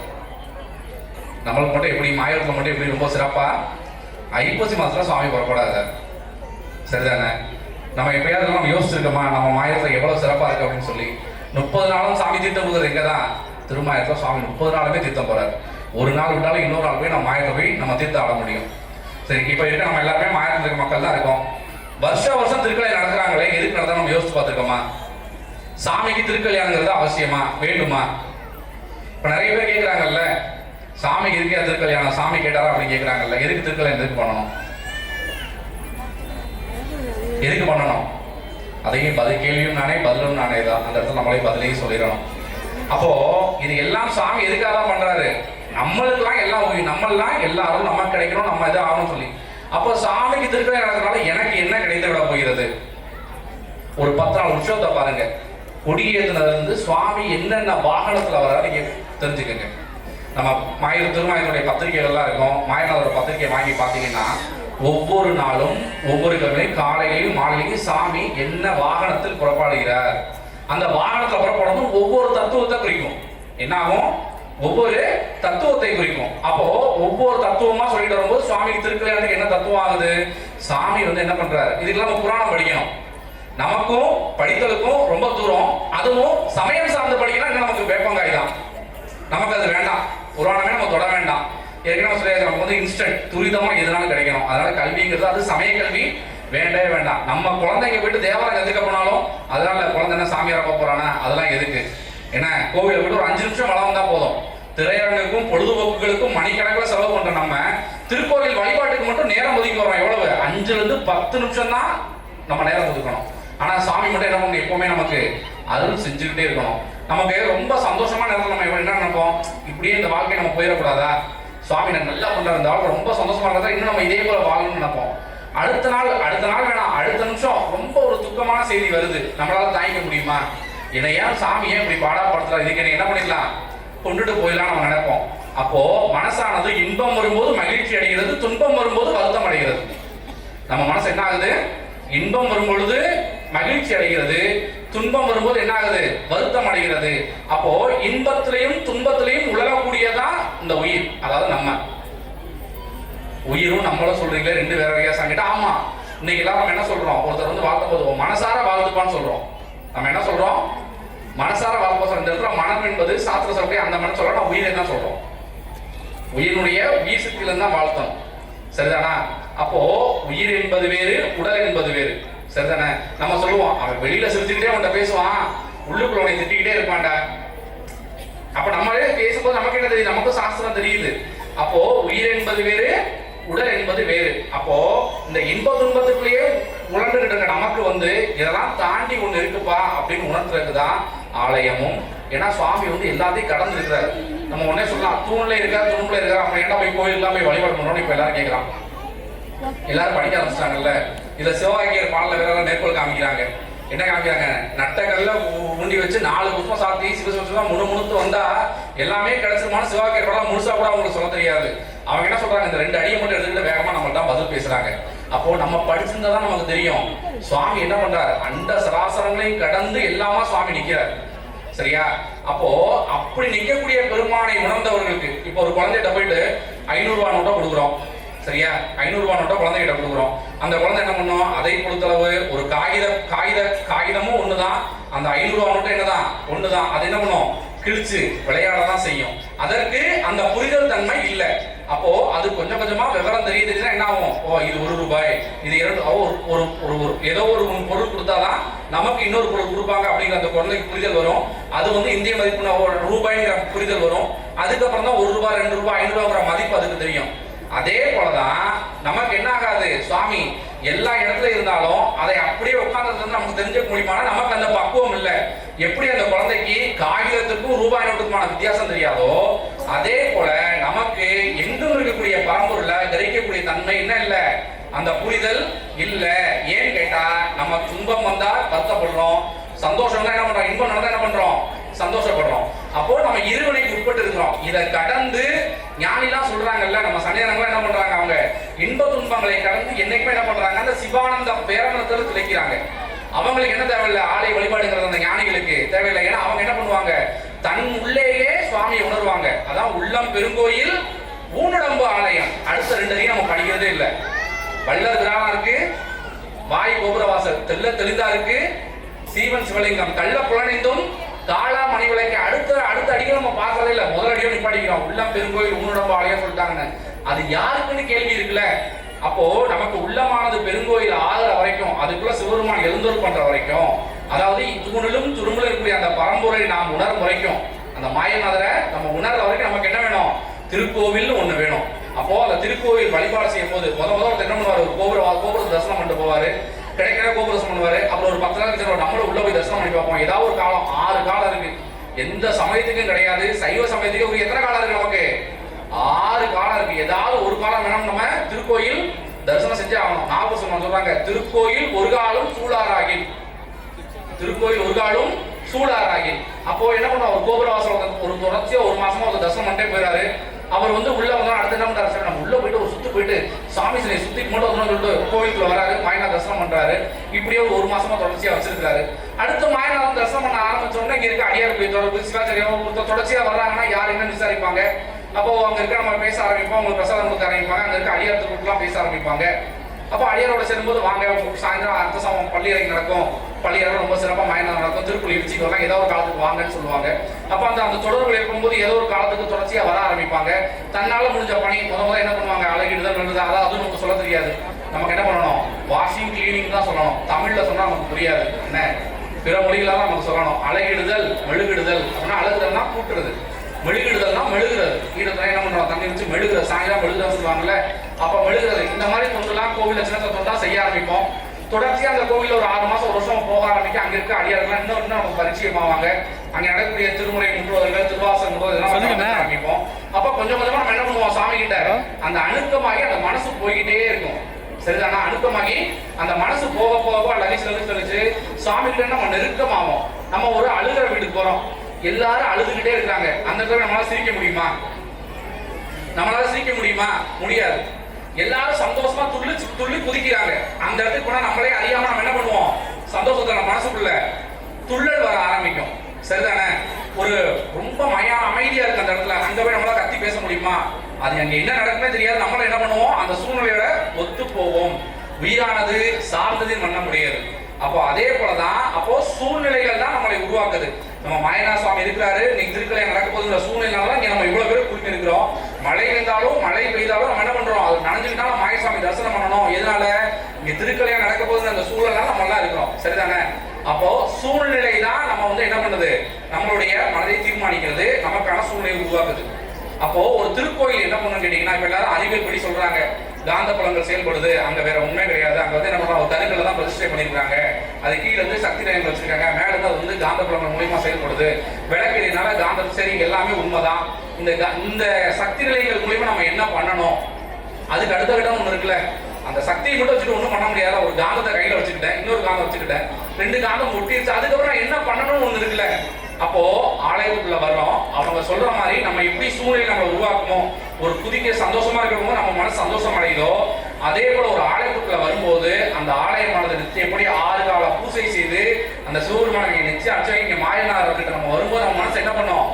நம்மளுக்கு மட்டும் எப்படி மாயத்துல மட்டும் எப்படி ரொம்ப சிறப்பா ஐப்பசி மாசத்துல சுவாமி புறப்படாது, சரிதானே? நம்ம எப்பயாவது நம்ம யோசிச்சிருக்கோமா நம்ம மாயத்துல எவ்வளவு சிறப்பா இருக்கு அப்படின்னு சொல்லி? 30 நாளும் சாமி தீர்த்தம் போகிறது எங்கதான், திருமாயத்துல சுவாமி 30 நாளுமே தீர்த்தம் போறாரு. ஒரு நாள் விட்டாலும் இன்னொரு நாள் போய் நம்ம மாயத்தை போய் நம்ம தீர்த்தம் ஆட முடியும். சரி, இப்ப இருக்க நம்ம எல்லாருமே மாயத்துல இருக்க மக்கள் தான் இருக்கோம். வருஷம் திருக்கல்யாணம் நடக்கிறாங்களே, எதுக்கு நடந்தா நம்ம யோசிச்சு பார்த்துருக்கோமா? சாமிக்கு திருக்கல்யாணங்கிறது அவசியமா, வேண்டுமா? இப்ப நிறைய பேர் கேட்கிறாங்கல்ல, சாமிக்கு இருக்கே திருக்கல்யாணம், சாமி கேட்டாரா அப்படின்னு கேட்கிறாங்கல்ல, எதுக்கு திருக்கல்யாணம் எதுக்கு பண்ணணும்? எதுக்கு பண்ணணும்? அதையும் கேள்வியும் நானே பதிலும் நானே தான். அந்த இடத்துல நம்மளே பதிலையும் சொல்லிடணும். அப்போ இது எல்லாம் சாமி எதுக்காக தான் பண்றாரு? நம்மளுக்கெல்லாம் எல்லாம் நம்மளாம் எல்லாரும் நமக்கு கிடைக்கணும், நம்ம இது ஆகணும்னு சொல்லி. அப்போ சாமிக்கு திருக்கல்யாணம் நடக்கிறதுனால எனக்கு என்ன கிடைத்து விட போகிறது? ஒரு 10 நாள் உற்சவத்தை பாருங்க, கொடியேற்றினதுல இருந்து சுவாமி என்னென்ன வாகனத்துல வர நீங்க தெரிஞ்சுக்கங்க. நம்ம திருமாயனுடைய பத்திரிகைகள்லாம் இருக்கும், மாயநாதோட பத்திரிகை வாங்கி பார்த்தீங்கன்னா ஒவ்வொரு நாளும் ஒவ்வொரு கிழமை காலையிலையும் மாலையிலையும் சாமி என்ன வாகனத்தில் புறப்பாடுகிறார், அந்த வாகனத்துல புறப்படும் ஒவ்வொரு தத்துவத்தை குறிக்கும். என்ன ஆகும்? ஒவ்வொரு தத்துவத்தை குறிக்கும். அப்போ ஒவ்வொரு தத்துவமா சொல்லிட்டு வரும்போது சுவாமிக்கு திருக்கல்யாணத்துக்கு என்ன தத்துவம் ஆகுது? சாமி வந்து என்ன பண்றாரு? இதுக்கெல்லாம் நம்ம புராணம் படிக்கணும். நமக்கும் படித்தலுக்கும் ரொம்ப தூரம். அதுவும் சமயம் சார்ந்து படிக்கணும். நமக்கு வேப்பங்காய் தான், நமக்கு அது வேண்டாம். புராணமே நம்ம தொட வேண்டாம். ஏற்கனவே சொல்லியாச்சு, நமக்கு வந்து இன்ஸ்டன்ட் துரிதமா எதுனாலும் கிடைக்கணும். அதனால கல்விங்கிறது அது சமய கல்வி வேண்டவே வேண்டாம். நம்ம குழந்தைங்க போயிட்டு தேவாலயம் கத்துக்க போனாலும் அதனால குழந்தை என்ன சாமியார போறானா, அதெல்லாம் எதுக்கு? ஏன்னா கோவில போயிட்டு ஒரு 5 நிமிஷம் வளம் வந்தா போதும். திரையரங்குக்கும் பொழுதுபோக்குகளுக்கும் மணிக்கணக்கில் செலவு பண்ற நம்ம திருக்கோவில் வழிபாட்டுக்கு மட்டும் நேரம் ஒதுக்கி வரோம். எவ்வளவு? 5 to 10 நிமிஷம் தான் நம்ம நேரம் ஒதுக்கணும். ஆனா சாமி மட்டும் என்ன பண்ணணும்? எப்பவுமே நமக்கு அருள் செஞ்சுக்கிட்டே இருக்கணும். நமக்கு ரொம்ப சந்தோஷமான நேரத்தில் நம்ம என்ன நினைப்போம்? இப்படியே இந்த வாழ்க்கையை நம்ம போயிடக்கூடாதா, சுவாமி நல்லா பண்ற இந்த வாழ்க்கை ரொம்ப சந்தோஷமா இருந்தா இன்னும் நம்ம இதே போல வாழணும்னு நினைப்போம். அடுத்த நாள் வேணாம், அடுத்த நிமிஷம் ரொம்ப ஒரு துக்கமான செய்தி வருது, நம்மளால தாங்கிக்க முடியுமா? ஏன் சாமியை இப்படி பாடாப்படுத்துறா, இதுக்கு என்ன பண்ணிடலாம், கொண்டுட்டு போயிடலாம் நம்ம நினைப்போம். அப்போ மனசானது இன்பம் வரும்போது மகிழ்ச்சி அடைகிறது, துன்பம் வரும்போது வருத்தம் அடைகிறது. நம்ம மனசு என்ன ஆகுது? இன்பம் வரும்பொழுது மகிழ்ச்சி அடைகிறது, துன்பம் வரும்போது என்ன ஆகுது? வருத்தம் அடைகிறது. அப்போ இன்பத்திலையும் துன்பத்திலையும் உலகக்கூடியதான் இந்த உயிர். அதாவது நம்ம உயிரும் நம்மளும் சொல்றீங்களே, 2 வேற வித்தியாசம் கேட்டா, ஆமா இன்னைக்கு எல்லாரும் என்ன சொல்றோம்? ஒருத்தர் வந்து வாழ்த்த போது மனசார வாழ்த்துப்பான்னு சொல்றோம். நம்ம என்ன சொல்றோம்? மனசார வாழ்க்கை. இந்த இடத்துல மனம் என்பது சாஸ்திர சொல்லக்கூடிய அந்த மனம் சொல்றோம், உயிரை தான் சொல்றோம். உயிரினுடைய உயிர் சக்தியில தான் வாழ்த்தணும். சரிதானா? அப்போ உயிர் என்பது வேறு, உடல் என்பது வேறு. சரிதானே? நம்ம சொல்லுவோம், அவன் வெளியில சிரிச்சுக்கிட்டே அவன்கிட்ட பேசுவான், உள்ளுக்குள்ள அவனை திட்டிக்கிட்டே இருப்பான்டா. அப்ப நம்மளே பேசும்போது நமக்கு என்ன தெரியுது? நமக்கும் சாஸ்திரம் தெரியுது. அப்போ உயிர் என்பது வேறு, உடல் என்பது வேறு. அப்போ இந்த இன்ப துன்பத்துக்குள்ளேயே உணர்ந்துகிட்டு இருக்க நமக்கு இதெல்லாம் தாண்டி ஒண்ணு இருக்குப்பா அப்படின்னு உணர்த்துறதுக்குதான் ஆலயமும். ஏன்னா சுவாமி எல்லாத்தையும் கடந்து இருக்கிறாரு. நம்ம உடனே சொல்லலாம், தூண்ல இருக்காரு, துணுக்குல இருக்காரு, அப்ப என்ன போய் கோயிலுக்குலாம் போய் வழிபாடு பண்ணணும்னு இப்ப எல்லாரும் கேட்கலாம். எல்லாரும் படிக்க ஆரம்பிச்சிட்டாங்கல்ல. இதுல சிவவாக்கியர் பாடல வேற மேற்கோள் காமிக்கிறாங்க. என்ன காமிக்கிறாங்க? நட்டக்கல்ல ஊண்டி வச்சு 4 புஷ்பம் சாத்தி சிவசிவா முணுமுணுத்து வந்தா எல்லாமே கிடைச்சிருமான சிவவாக்கியர் பாடலாம் முழுசா கூட அவங்களுக்கு சொல்ல தெரியாது. அவங்க என்ன சொல்றாங்க? இந்த 2 அடியை மட்டும் எடுத்துக்கிட்டு வேகமா நம்மள்ட்ட பதில் பேசுறாங்க. அப்போ நம்ம படிச்சிருந்தா நமக்கு தெரியும் சுவாமி என்ன பண்றாரு. அண்ட சராசரங்களையும் கடந்து எல்லாமா சுவாமி நிக்கிறார். சரியா? அப்போ அப்படி நிக்கக்கூடிய பெருமானை உணர்ந்தவர்களுக்கு இப்போ ஒரு குழந்தைகிட்ட போயிட்டு 500 ரூபாய் நோட்டை கொடுக்குறோம். சரியா? 500 ரூபாய் நோட்டை குழந்தைகிட்ட கொடுக்குறோம். அந்த குழந்தை என்ன பண்ணும்? அதை பொறுத்தளவு ஒரு காகிதமும் ஒண்ணுதான், அந்த 500 ரூபாய் நோட்டை என்னதான் ஒண்ணுதான். அது என்ன பண்ணும்? கிழிச்சு விளையாடதான் செய்யும். அதற்கு அந்த புரிதல் தன்மை இல்லை. அப்போ அது கொஞ்சம் கொஞ்சமா விவரம் தெரியுதுன்னா என்ன ஆகும்? இது 1 ரூபாய், இது 2 ஏதோ ஒரு பொருள் கொடுத்தாதான் நமக்கு இன்னொரு பொருள் கொடுப்பாங்க அப்படிங்கிற அந்த குழந்தைக்கு புரிதல் வரும். அது இந்திய மதிப்பு ரூபாய்ங்கிற புரிதல் வரும். அதுக்கப்புறம் தான் 1 ரூபாய் 2 ரூபாய் 5 ரூபாய்ங்கிற மதிப்பு அதுக்கு தெரியும். அதே போலதான் நமக்கு என்ன ஆகாது? சுவாமி எல்லா இடத்துல இருந்தாலும் அதை அப்படியே உட்கார்ந்து நமக்கு தெரிஞ்சுக்க முடியுமானா நமக்கு அந்த பக்குவம் இல்லை. எப்படி அந்த குழந்தைக்கு காகிதத்துக்கும் ரூபாய் நோட்டுக்குமான வித்தியாசம் தெரியாதோ அதே போல நமக்கு எங்கும் இருக்கக்கூடிய பரம்பொருளை கிரகிக்கக்கூடிய தன்மை என்ன இல்லை? அந்த புரிதல் இல்லை. ஏன்னு கேட்டா நம்ம துன்பம் வந்தா வருத்தப்படுறோம், சந்தோஷம் தான் என்ன பண்றோம், இன்பம் நடந்தா என்ன பண்றோம், சந்தோஷப்படுறோம். அப்போ நம்ம இருவினைக்கு உட்பட்டு இருக்கிறோம். இதை கடந்து ஞானிலாம் சொல்றாங்கல்ல, நம்ம சன்னியாரங்களும் என்ன பண்றாங்க? அவங்க இன்ப துன்பங்களை கடந்து என்னைக்குமே என்ன பண்றாங்க? அந்த சிவானந்த பேரமணத்தில் திளைக்கிறாங்க. அவங்களுக்கு என்ன தேவையில்லை? ஆலய வழிபாடுங்கிறது அந்த ஞானிகளுக்கு தேவையில்லை. ஏன்னா அவங்க என்ன பண்ணுவாங்க? தன் உள்ளேயே சுவாமியை உணர்வாங்க. அதான் உள்ளம் பெருங்கோயில் ஊனுடம்பு ஆலயம். அடுத்த 2 அடியும் நம்ம படிக்கிறதே இல்லை. வள்ளல் கிராமம் இருக்கு, வாய் கோபுரவாசல் தெளிந்தா இருக்கு, சீவன் சிவலிங்கம் கள்ள புலனைந்தும் காளா மணி விளக்கு. அடுத்த அடிகள் நம்ம பார்க்கறதே இல்லை. முதல் அடியும் நிப்பாட்டிக்கிறோம். உள்ளம் பெருங்கோயில் ஊனுடம்பு ஆலயம் சொல்லிட்டாங்கன்னு. அது யாருக்குன்னு கேள்வி இருக்குல்ல. அப்போ நமக்கு உள்ளமானது பெருங்கோயில் ஆகிற வரைக்கும், அதுக்குள்ள சிவபெருமான் எழுந்தோர் பண்ற வரைக்கும், அதாவது தூணிலும் துரும்பிலும் இருக்கக்கூடிய அந்த பரம்பரை நாம் உணரும் வரைக்கும், அந்த மாயநாதரை நம்ம உணர்ற வரைக்கும் நமக்கு என்ன வேணும்? திருக்கோவில் ஒண்ணு வேணும். அப்போ அந்த திருக்கோவில் வழிபாடு செய்யும் போது ஒருத்தர் என்ன பண்ணுவாரு? ஒரு கோபுர தரிசனம் பண்ணிட்டு போவாரு, கிடைக்கிற கோபுர தரிசனம் பண்ணுவாரு. அப்புறம் ஒரு 10 நாள் கழிச்சு நம்மளும் உள்ள போய் தரிசனம் பண்ணி பார்ப்போம். ஏதாவது ஒரு காலம், 6 காலம் இருக்கு. எந்த சமயத்துக்கும் கிடையாது. சைவ சமயத்துக்கு ஒரு எத்தனை காலம் இருக்கு? நமக்கு 6 காலம் இருக்கு. ஏதாவது ஒரு காலம் வேணும் நம்ம திருக்கோயில் தரிசனம் செஞ்சே ஆகணும். நாகபூஷன் சொல்றாங்க, திருக்கோயில் ஒரு காலம் சூழாராகில், திருக்கோயில் ஒரு காலம் சூழாராகில். அப்போ என்ன பண்ணுவோம்? ஒரு கோபுரவாசல் ஒரு தொடர்ச்சியா 1 மாசமா ஒரு தரிசனம் பண்ணிட்டே போயிறாரு. அவர் உள்ள வந்தா அடுத்த என்ன பண்றாரு? சார் நம்ம உள்ள போயிட்டு ஒரு சுத்து போயிட்டு சாமி சிலையை சுத்தி மட்டும் வந்து சொல்லிட்டு கோவிலுக்குள்ள வராரு, மாயநாத தரிசனம் பண்றாரு. இப்படியே ஒரு 1 மாசமா தொடர்ச்சியா வச்சிருக்காரு. அடுத்து மாயநாதன் தரிசனம் பண்ண ஆரம்பிச்சோம்னா இங்க இருக்க அடியார் போய் தொடர்பு சிவாச்சாரியம் தொடர்ச்சியா வர்றாங்கன்னா யார் என்ன விசாரிப்பாங்க. அப்போ அங்க இருக்க நம்ம பேச ஆரம்பிப்போம், உங்களுக்கு பிரசாதம் கொடுக்க ஆரம்பிப்பாங்க. அங்க இருக்க அடியாரத்துக்குலாம் பேச ஆரம்பிப்பாங்க. அப்போ அடியாரோட சேரும்போது வாங்க சாயந்தரம் அடுத்த சமம் பள்ளி இறங்கி நடக்கும், பள்ளி இறங்க ரொம்ப சிறப்பாக மாயநாதம் நடக்கும், திருக்குறள் இடிச்சிக்கு வரலாம், ஏதோ ஒரு காலத்துக்கு வாங்கன்னு சொல்லுவாங்க. அப்போ அந்த தொடர்புகள் இருக்கும்போது ஏதோ ஒரு காலத்துக்கு தொடர்ச்சியாக வர ஆரம்பிப்பாங்க. தன்னால முடிஞ்ச பணி முதல்ல என்ன பண்ணுவாங்க? அழகிடுதல் நல்லது. அதாவது அதுவும் நமக்கு சொல்ல தெரியாது. நமக்கு என்ன பண்ணணும்? வாஷிங் கிளீனிங் தான் சொல்லணும். தமிழ்ல சொன்னா நமக்கு புரியாது. என்ன பிற மொழிகளாக தான் நமக்கு சொல்லணும். அழகிடுதல் மெழுகிடுதல் அப்படின்னா அழகுதல்னா கூட்டுறது, மெழுகிடுதல்னா மெழுகுறது. ஈடத்துல என்ன பண்றோம்? தண்ணி வச்சு மெழுகுறது, சாயங்காலம் மெழுகுறது சொல்லுவாங்கல்ல. அப்ப மெழுகுறது இந்த மாதிரி தொண்டுலாம் கோவில சின்ன தொண்டா செய்ய ஆரம்பிப்போம். தொடர்ச்சியா அந்த கோவில்ல ஒரு 6 மாசம் 1 வருஷம் போக ஆரம்பிக்க அங்க இருக்க அடியார்கள் இன்னும் நமக்கு பரிச்சயமாவாங்க. அங்க நடக்கக்கூடிய திருமுறை முற்றுவதர்கள், திருவாசல் முற்றுவதெல்லாம் ஆரம்பிப்போம். அப்ப கொஞ்சம் கொஞ்சமா நம்ம என்ன பண்ணுவோம்? சாமி கிட்ட அந்த அணுக்கமாகி அந்த மனசு போய்கிட்டே இருக்கும். சரிதானா? அணுக்கமாகி அந்த மனசு போக போக லலிச்சு சாமி கிட்ட நம்ம நெருக்கமாகும். நம்ம ஒரு அழுகிற வீட்டுக்கு போறோம், எல்லாரும் அழுதுகிட்டே இருக்காங்க. அந்த இடத்துல நம்மளால சிரிக்க முடியுமா? நம்மளால சிரிக்க முடியுமா? முடியாது. எல்லாரும் சந்தோஷமா துள்ளி குதிக்கிறாங்க. அந்த இடத்துக்கு போனா நம்மளே அறியாம நம்ம என்ன பண்ணுவோம்? சந்தோஷத்தை நம்ம மனசுக்குள்ள துள்ளல் வர ஆரம்பிக்கும். சரிதானே? ஒரு ரொம்ப அமைதியா இருக்கு அந்த இடத்துல. அங்க போய் நம்மளால கத்தி பேச முடியுமா? அது அங்க என்ன நடக்குமே தெரியாது. நம்மள என்ன பண்ணுவோம்? அந்த சூழ்நிலையோட ஒத்து போவோம். உயிரானது சார்ந்ததின் பண்ண முடியாது. அப்போ அதே போலதான் அப்போ சூழ்நிலைகள் தான் நம்மளை உருவாக்குது. நம்ம மாயனா சுவாமி இருக்கிறாரு, இன்னைக்கு திருக்கலை நடக்க போதுங்கிற சூழ்நிலைனால இங்க நம்ம இவ்வளவு பேர் குளிக்க இருக்கிறோம். மழை இருந்தாலும் மழை பெய்தாலும் நம்ம என்ன பண்றோம், அது நனைஞ்சுக்கிட்டாலும் மாயசாமி தரிசனம் பண்ணணும். எதனால இங்க திருக்கலையா நடக்க போதுங்கிற அந்த சூழலாம் நம்ம எல்லாம் இருக்கிறோம். சரிதானே? அப்போ சூழ்நிலை தான் நம்ம வந்து என்ன பண்ணுது, நம்மளுடைய மனதை தீர்மானிக்கிறது, நமக்கான சூழ்நிலையை உருவாக்குது. அப்போ ஒரு திருக்கோயில் என்ன பண்ணணும்னு கேட்டீங்கன்னா, இப்ப எல்லாரும் அறிவியல் படி சொல்றாங்க காந்த புலங்கள் செயல்படுது, அங்க வேற உண்மை கிடையாது. அங்க வந்து என்ன பண்றாங்க, கருங்களை தான் பிரதிஷ்டை பண்ணிருக்காங்க, அது கீழே இருந்து சக்தி நிலையங்கள் வச்சிருக்காங்க, மேல இருந்து அது வந்து காந்த புலங்கள் மூலியமா செயல்படுது, விளக்கினால காந்தம், சரி எல்லாமே உண்மைதான். இந்த சக்தி நிலையங்கள் மூலியமா நம்ம என்ன பண்ணணும், அதுக்கு அடுத்த கட்டம் ஒண்ணு இருக்குல்ல, அந்த சக்தியை மட்டும் வச்சுட்டு ஒண்ணும் பண்ண முடியாது. ஒரு காந்தத்தை கையில வச்சுக்கிட்டேன், இன்னொரு காந்தம் வச்சுக்கிட்டேன், 2 காந்தம் ஒட்டிடுச்சு, அதுக்கப்புறம் என்ன பண்ணணும்னு ஒண்ணு இருக்குல்ல. அப்போ ஆலயத்துக்குள்ள வர்றோம், அவங்க சொல்ற மாதிரி நம்ம எப்படி சூழ்நிலை நம்ம உருவாக்கணும், ஒரு குதிக்க சந்தோஷமா இருக்கிறவங்க நம்ம மனசு சந்தோஷம் அடையுதோ, அதே போல ஒரு ஆலயத்துக்குள்ள வரும்போது அந்த ஆலயமானது நிச்சயப்படி 6 கால பூசை செய்து அந்த சிவபெருமானை நிச்சயம் அர்ச்சனை மாயனார் கிட்ட நம்ம வரும்போது நம்ம மனசு என்ன பண்ணும்,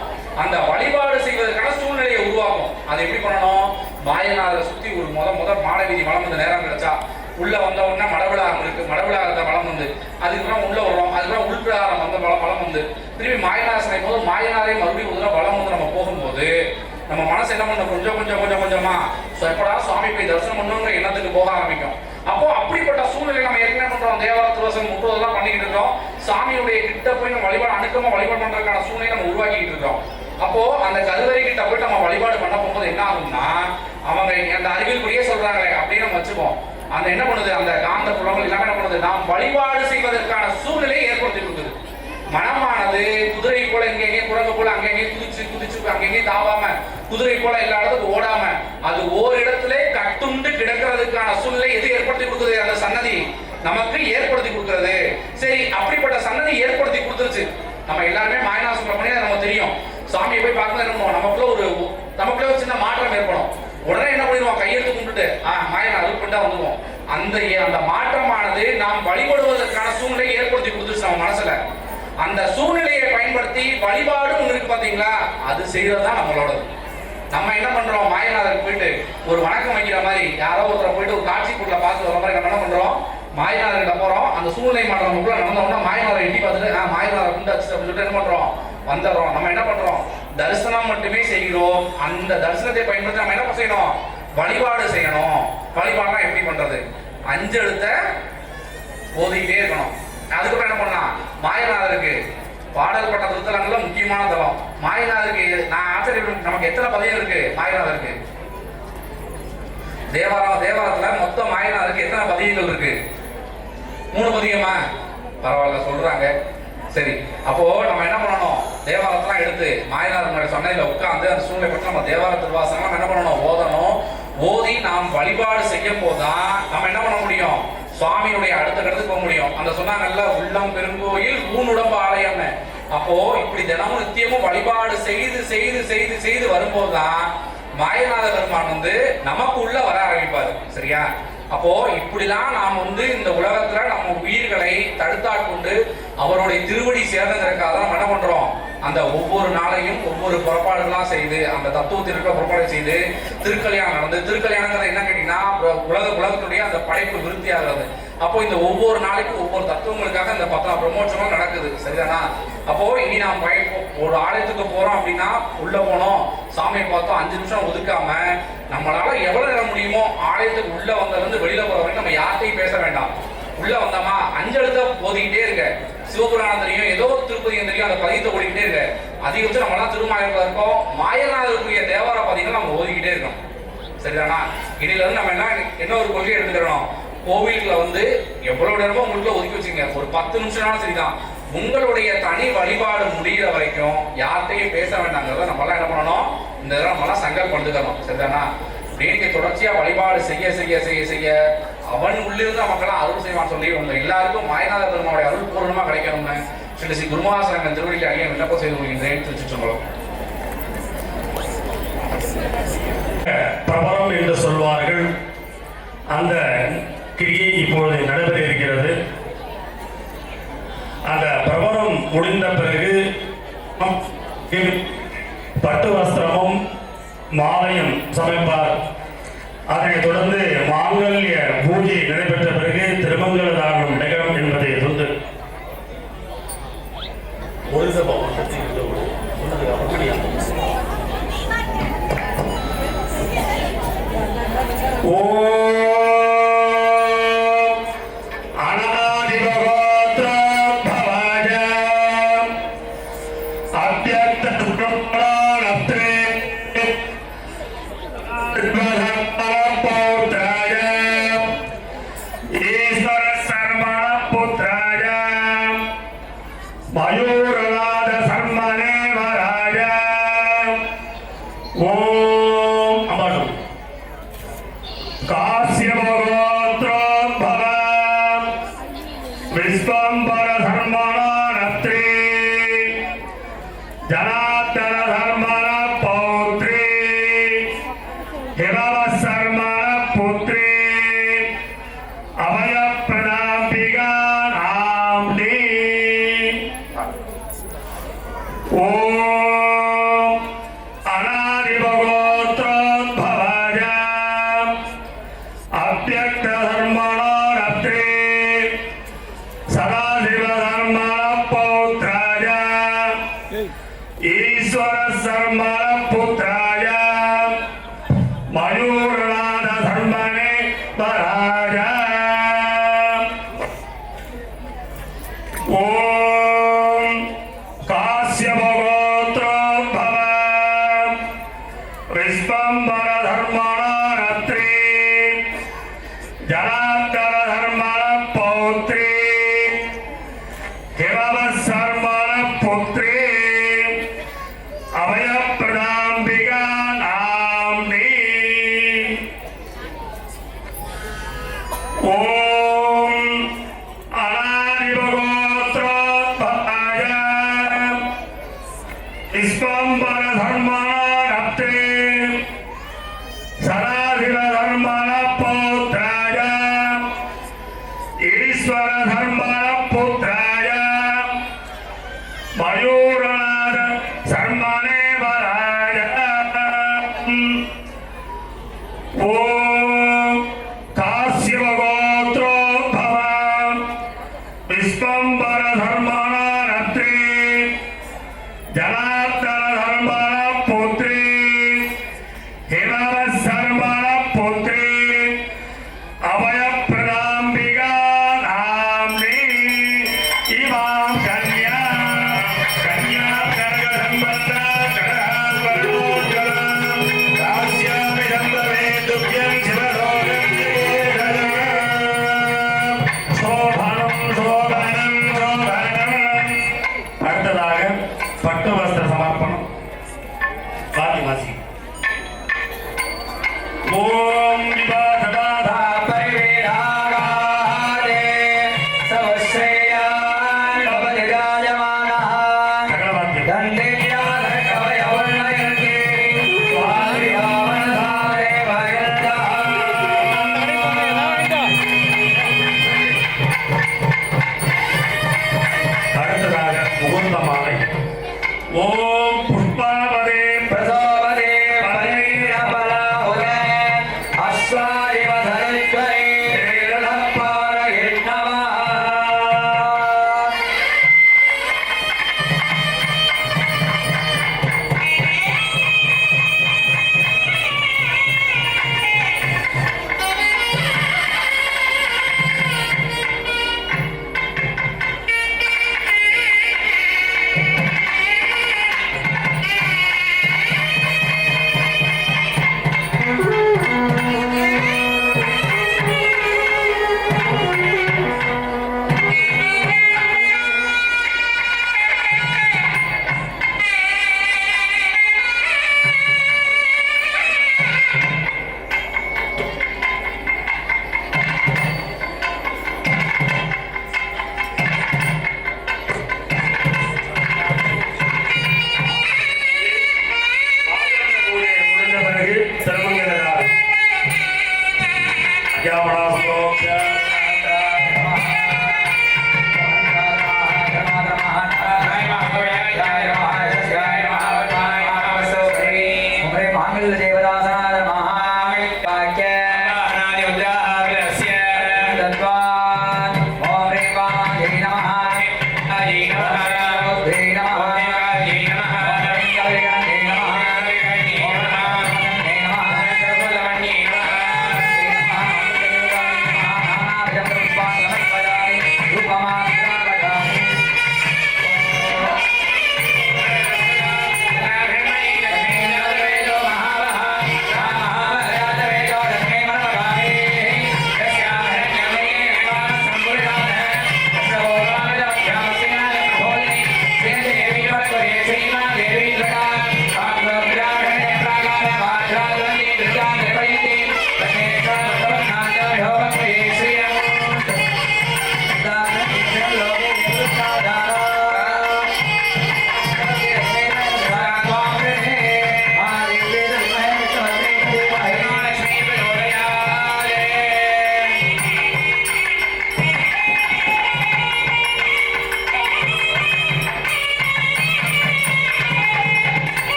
அந்த வழிபாடு செய்வதற்கான சூழ்நிலையை உருவாக்கும். அதை எப்படி பண்ணணும், மாயனாரை சுத்தி ஒரு முதல் மாட வீதி வளம் வந்து நேரம் கிடைச்சா உள்ள வந்த உடனே மடவிழாரம் இருக்கு, மடவிழாரத்தை வளம் வந்து அதுக்கப்புறம் உள்ள வரும், அதுக்கப்புறம் உள்பிரகாரம் வந்த வளம் வந்து திரும்பி மாயனாசனை போது மாயனாரே மறுபடியும் ஒரு வளம் வந்து நம்ம போகும்போது நம்ம மனசு என்ன பண்ண கொஞ்சமா எப்படா சுவாமி போய் தரிசனம் பண்ணுங்கிற எண்ணத்துக்கு போக ஆரம்பிக்கும். அப்போ அப்படிப்பட்ட சூழ்நிலை நம்ம ஏற்கனவே பண்றோம், தேவார துவசம் முற்றுவதெல்லாம் பண்ணிக்கிட்டு இருக்கோம், சாமியுடைய கிட்ட போய் நம்ம வழிபாடு அணுக்கமா வழிபாடு பண்றதுக்கான சூழ்நிலை நம்ம உருவாக்கிட்டு இருக்கோம். அப்போ அந்த கருவறை கிட்ட போயிட்டு நம்ம வழிபாடு பண்ண போகும்போது என்ன ஆகும்னா, அவங்க அந்த அறிவியல் படியே சொல்றாங்களே அப்படின்னு நம்ம வச்சுப்போம், அந்த என்ன பண்ணுது, அந்த காந்த புலங்கள் எல்லாமே என்ன பண்ணுது, நாம் வழிபாடு செய்வதற்கான சூழ்நிலையை ஏற்படுத்தி கொடுக்குது. மனமானது குதிரை போல இங்கே குரங்கு போல அங்கங்கே குதிச்சு அங்கங்கே தாவாம குதிரை போல எல்லா இடத்துக்கும் ஓடாம அது ஓரிடத்திலே கட்டுண்டு கிடக்கிறதுக்கான சூழ்நிலை எது ஏற்படுத்தி கொடுக்குது, அந்த சன்னதி நமக்கு ஏற்படுத்தி கொடுக்கிறது. சரி, அப்படிப்பட்ட சன்னதி ஏற்படுத்தி கொடுத்துருச்சு. நம்ம எல்லாருமே மாயனாசம் பண்ணி நமக்கு தெரியும், சாமியை போய் பார்க்கும்போது என்ன பண்ணுவோம், நமக்குள்ள ஒரு சின்ன மாற்றம் ஏற்படும். உடனே என்ன பண்ணிடுவோம், கையெழுத்து கும்பிட்டுட்டு மாயனா அருள் பண்ணிட்டா வந்துடுவோம். அந்த மாற்றமானது நாம் வழிபடுவதற்கான சூழ்நிலையை ஏற்படுத்தி கொடுத்துருச்சு நம்ம மனசுல. அந்த சூழ்நிலையை பயன்படுத்தி வழிபாடு ஒன்று இருக்கு பாத்தீங்களா, அது செய்யறதுதான் நம்மளோடது. நம்ம என்ன பண்றோம், மாயநாதருக்கு போயிட்டு ஒரு வணக்கம் வைக்கிற மாதிரி யாரோ ஒருத்தரை போயிட்டு ஒரு காட்சி பொருளை பார்த்து வர மாதிரி நம்ம என்ன பண்றோம், மாயநாதர்கிட்ட போறோம், அந்த சூழ்நிலை மாற்றம் நமக்குள்ள நடந்தோம்னா மாயநாதரை எட்டி பார்த்துட்டு மாயநாதரை குண்டாச்சு அப்படின்னு சொல்லிட்டு என்ன பண்றோம், வந்துடுறோம். நம்ம என்ன பண்றோம், தரிசனம் மட்டுமே செய்கிறோம். அந்த தரிசனத்தை பயன்படுத்தி நம்ம என்ன செய்யணும், வழிபாடு செய்யணும். வழிபாடுனா எப்படி பண்றது, 5 எழுத்தை ஓதிக்கிட்டே இருக்கணும். அதுக்கப்புறம் என்ன பண்ணலாம், மாயநாதருக்கு பாடல் பட்ட திருத்தலங்கள்ல முக்கியமான தலம் மாயநாதருக்கு. நான் ஆச்சரியம், நமக்கு எத்தனை பதியம் இருக்கு மாயநாதருக்கு? தேவாரத்துல மொத்தம் மாயநாதருக்கு எத்தனை பதியங்கள் இருக்கு? 3 பதியமா? பரவாயில்ல சொல்றாங்க. சரி, அப்போ நம்ம என்ன பண்ணணும், தேவாரத்தெல்லாம் எடுத்து மாயநாதனுடைய சன்னதியில உட்கார்ந்து அந்த சூழ்நிலை பற்றி நம்ம தேவார திருவாசகம் என்ன பண்ணணும், ஓதணும். ஓதி நாம் வழிபாடு செய்யும் போதுதான் நம்ம என்ன பண்ண முடியும், சுவாமியுடைய அடுத்த கட்டத்துக்கு போக முடியும். அந்த சொன்னாங்கல்ல, உள்ளம் பெருங்கோயில் ஊனுடம்பு ஆலயம்னு. அப்போ இப்படி தினமும் நித்தியமும் வழிபாடு செய்து செய்து செய்து செய்து வரும்போதுதான் மாயநாத பெருமான் வந்து நமக்கு உள்ள வர ஆரம்பிப்பாரு. சரியா? அப்போ இப்படிதான் நாம் வந்து இந்த உலகத்துல நம்ம உயிர்களை தடுத்தாட்கொண்டு அவருடைய திருவடி சேர்ந்ததற்காக தான் நம்ம என்ன பண்றோம், அந்த ஒவ்வொரு நாளையும் ஒவ்வொரு புறப்பாடுகளாம் செய்து அந்த தத்துவத்திற்கு புறப்பாடு செய்து திருக்கல்யாணம் நடந்து, திருக்கல்யாணங்கிறது என்ன கேட்டீங்கன்னா உலகத்துடைய அந்த படைப்பு விருத்தி ஆகிறது. அப்போ இந்த ஒவ்வொரு நாளைக்கும் ஒவ்வொரு தத்துவங்களுக்காக இந்த 10 பிரமோஷனும் நடக்குது. சரிதானா? அப்போ இனி நாம் ஒரு ஆலயத்துக்கு போறோம் அப்படின்னா உள்ள போனோம், சாமியை பார்த்தோம், 5 நிமிஷம் ஒதுக்காம நம்மளால எவ்வளவு நேரம் முடியுமோ ஆலயத்துக்கு உள்ள வந்ததுலேருந்து வெளியில போற வரைக்கும் நம்ம யார்கிட்டையும் பேச வேண்டாம். உள்ள வந்தோமா 5 எழுத்த ஓதிக்கிட்டே இருக்க, சிவபுராணம் தெரியும், ஏதோ திருப்பதியும் தெரியும், அந்த பதியத்தை ஓடிக்கிட்டே இருக்க. அதிகபட்சம் நம்மளாம் திருமாயத்தில் இருக்கோம், மாயநாதருக்குரிய தேவார பதியங்கள் நம்ம ஓதிக்கிட்டே இருக்கோம். சரிதானா? இடையில இருந்து நம்ம என்ன ஒரு கொள்கை எடுத்துக்கிறோம், கோவிலுக்குள்ள வந்து எவ்வளவு நேரமோ உங்களுக்குள்ள ஒதுக்கி வச்சுங்க, ஒரு 10 நிமிஷம்னாலும் சரிதான், உங்களுடைய தனி வழிபாடு முடிகிற வரைக்கும் யார்கிட்டையும் பேச வேண்டாங்கிறத நம்மளாம் என்ன பண்ணணும், இந்த இதெல்லாம் நம்மளாம் சங்கல்பம் எடுத்துக்கணும். சரிதானா? நீங்க தொடர்ச்சியா வழிபாடு செய்ய செய்ய செய்ய செய்ய அவன் உள்ளிருந்து நமக்கெல்லாம் அருள் செய்வான்னு சொல்லி உங்க எல்லாருக்கும் மாயநாத பெருமாவுடைய அருள் பூர்ணமா கிடைக்கணும்னு ஸ்ரீ ஸ்ரீ குருமகாசனங்கள் திருவடியில் அடிய விண்ணப்பம் செய்து கொள்கின்றேன். திருச்சிற்றம்பலம். பிரபலம் என்று சொல்வார்கள். அந்த கிரியை இப்பொழுது நடைபெற இருக்கிறது. அந்த பிரபலம் முடிந்த பிறகு பட்டு வஸ்திரமும் மாலையும் சமைப்பார். அதனைத் தொடர்ந்து மாங்கல்ய பூஜை நடைபெற்ற பிறகு திருமங்கல தானம் நிகழும் என்பதை ஈஸ்வர சர்மண புத்திராய மயூரநாத சர்மனே வராய ஓம் அமரும் காசியமகோத்ரோத்பவ விஸ்வம்பர சர்மணானத்ரே ஜனார்தன சர்மண பௌத்ரே ஹிமவ சர்மண புத்ரே அபய பிரதாம்பிகா நாம்னே ஓம் அநாதிபகோத்ரோத்பவாய அவ்யக்த தர்மணோரத்ரே சதாசிவ தர்மண பௌத்ராய ஈஸ்வர சர்மண புத்ராய மயூரநாத சர்மனே வராய ஓம் காசியபகோத்ரோத்பவ விஸ்வம்பர தர்மணானத்ரே ஜனார்தன தர்மண பௌத்ரே ஹிமவ சர்மண புத்ரே அபய பிரதாம்பிகா நாம்னே ஓம் அநாதிபகோத்ரோத்பவாய விஸ்வம்பர தர்மணானத்ரே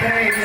सप्तः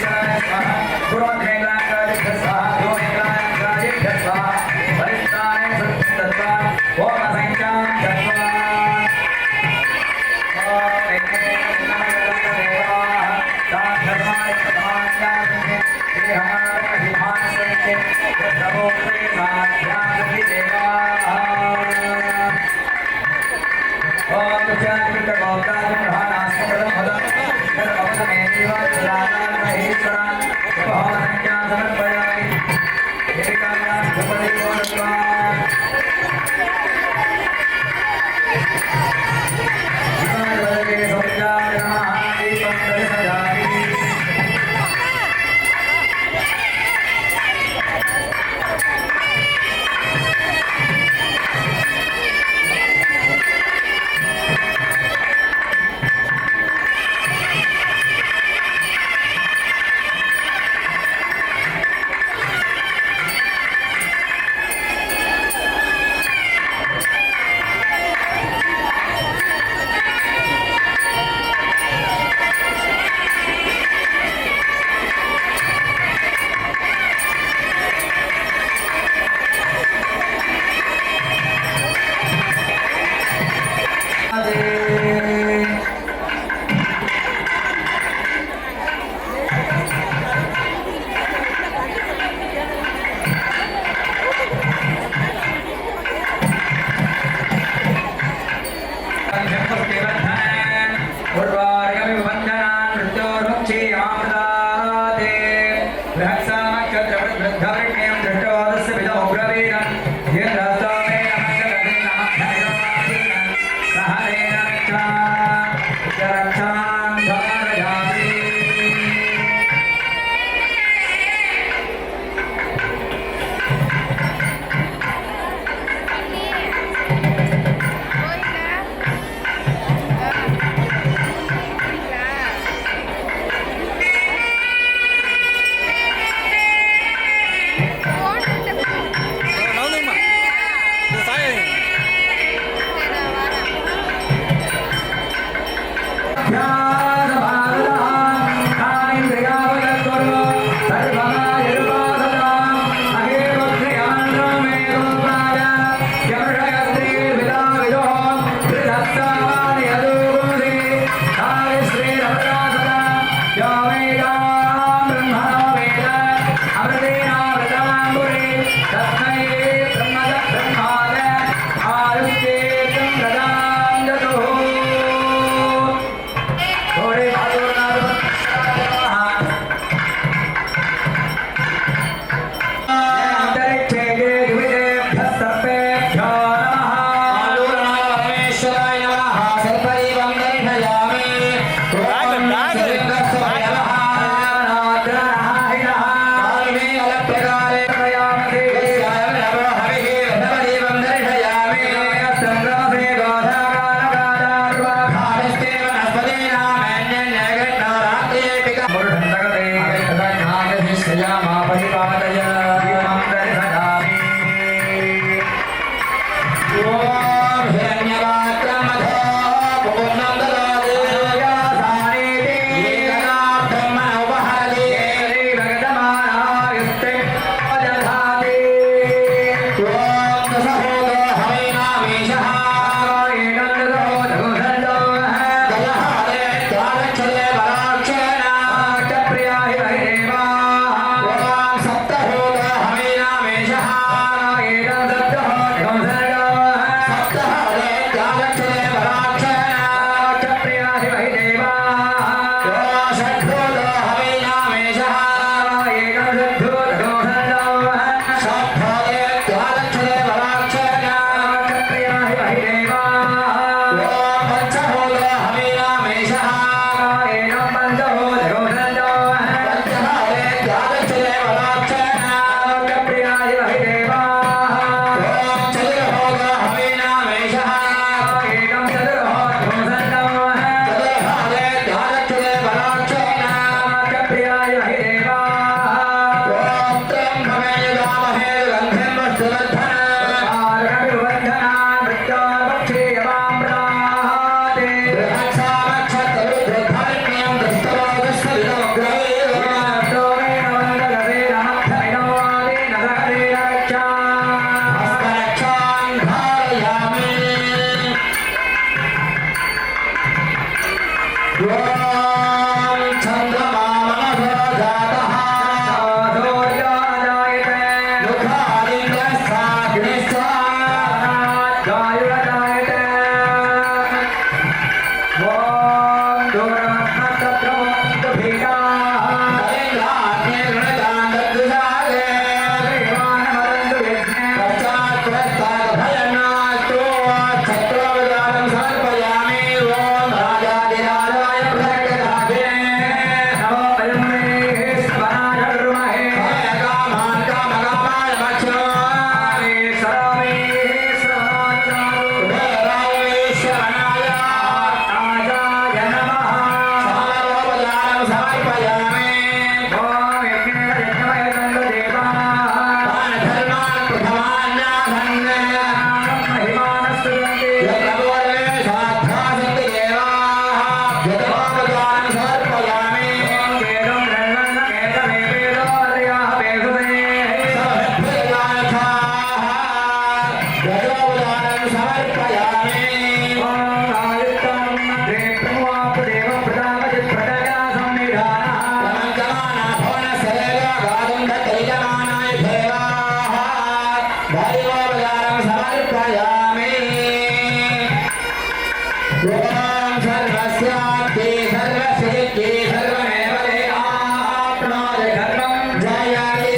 ஓம் சர்வஸ்யாப்தி சர்வசித்தி சர்வமேவ தேவாப்னோதி சர்வம் ஜெயதே.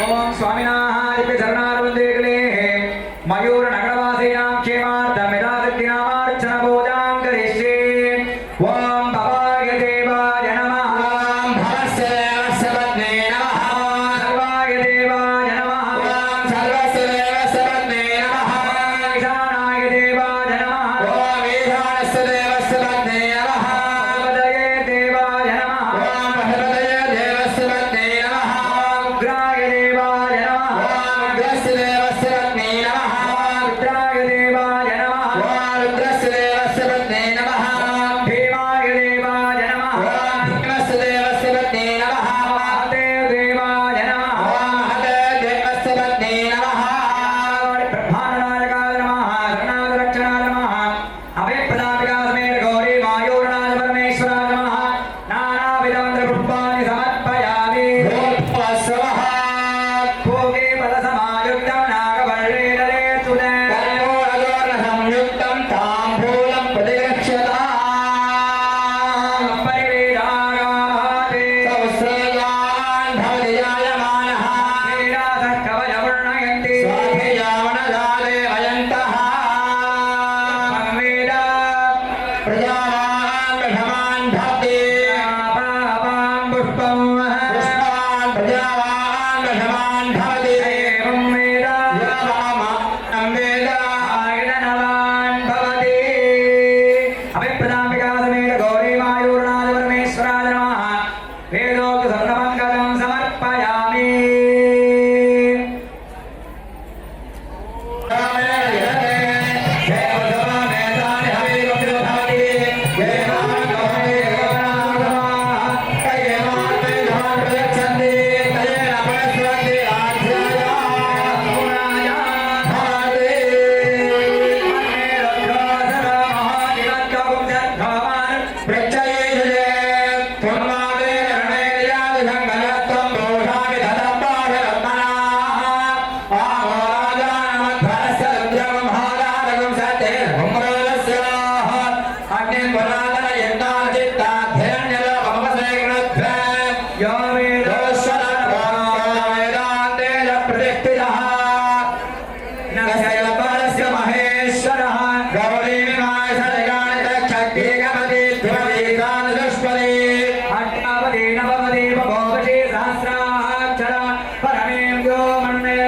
ஓம் சுவாமிநாராயண சரணாரவந்தேகளே மயூர நகரவாசீனாம் க்ஷேமார்த்தம் யதாசக்தி நாமார்ச்சன பூஜாம் கரிஷ்யே. ஓம் பவாய தேவாய நமः. ஓம் பவஸ்யவஸ்யவத்மே நமः. சர்வாய தேவாய நமः. ஓம் சர்வஸ்யவஸ்யவத்மே நமः. ஈசானாய தேவாய நமः. ஓம் ஈசானஸ்யவஸ்யவத்மே நமः. பகவதயே தேவாய நமः. ஓம் பகவதயே தேவஸ்யவத்மே நமः. உக்ராய தேவாய நமः. ஓம் உக்ரஸ்யவஸ்யவத்மே நமः. ருத்ராய தேவாய நமः. ஓம் ருத்ரஸ்யவஸ்யவத்மே நமः. भीमाय देवाय नमः. ஓம் भीमस्यवस्यवत्ने நமः. महादेव देवाय नमः. ஓம் மகதேவஸ்யவத்ने நமः. ब्रह्माण्डनायकाय नमः. शरणागतरक्षणाय नमः. अभयप्रदापिकासमेत गौरी मायूरनाथ परमेश्वराय नमः. नानाविधमन्त्रपुष्पाणि समर्पयामि. भूत्वस्वः भोगे फलसमायुक्तं नागवल्लीदले सुदे. कर्पूरदोर्णसंयुक्तं ताम्बूलं प्रतिगच्छताम्। परिवेदागाते सहस्रयान् भवति जायमानः। क्रीडासः कवचवर्णयन्ति. स्वाभियावनजाले वयन्तः। संवेद प्रजावान् प्रथमान् भवति। पापां पुष्पं पुष्पान् प्रजावान् प्रथमान् भवति। एवं वेद यावामं वेद आयतनवान् भवति। अभिप्रदापिकासमेत गौरी मायूरनाथ परमेश्वराय नमः. वेदोक्तसर्वमङ्गलं समर्पयामि. यो वेद नस्य महेश्वरः अष्टावधि नववधि बभूवति सहस्राक्षर परमें व्योमन्ने.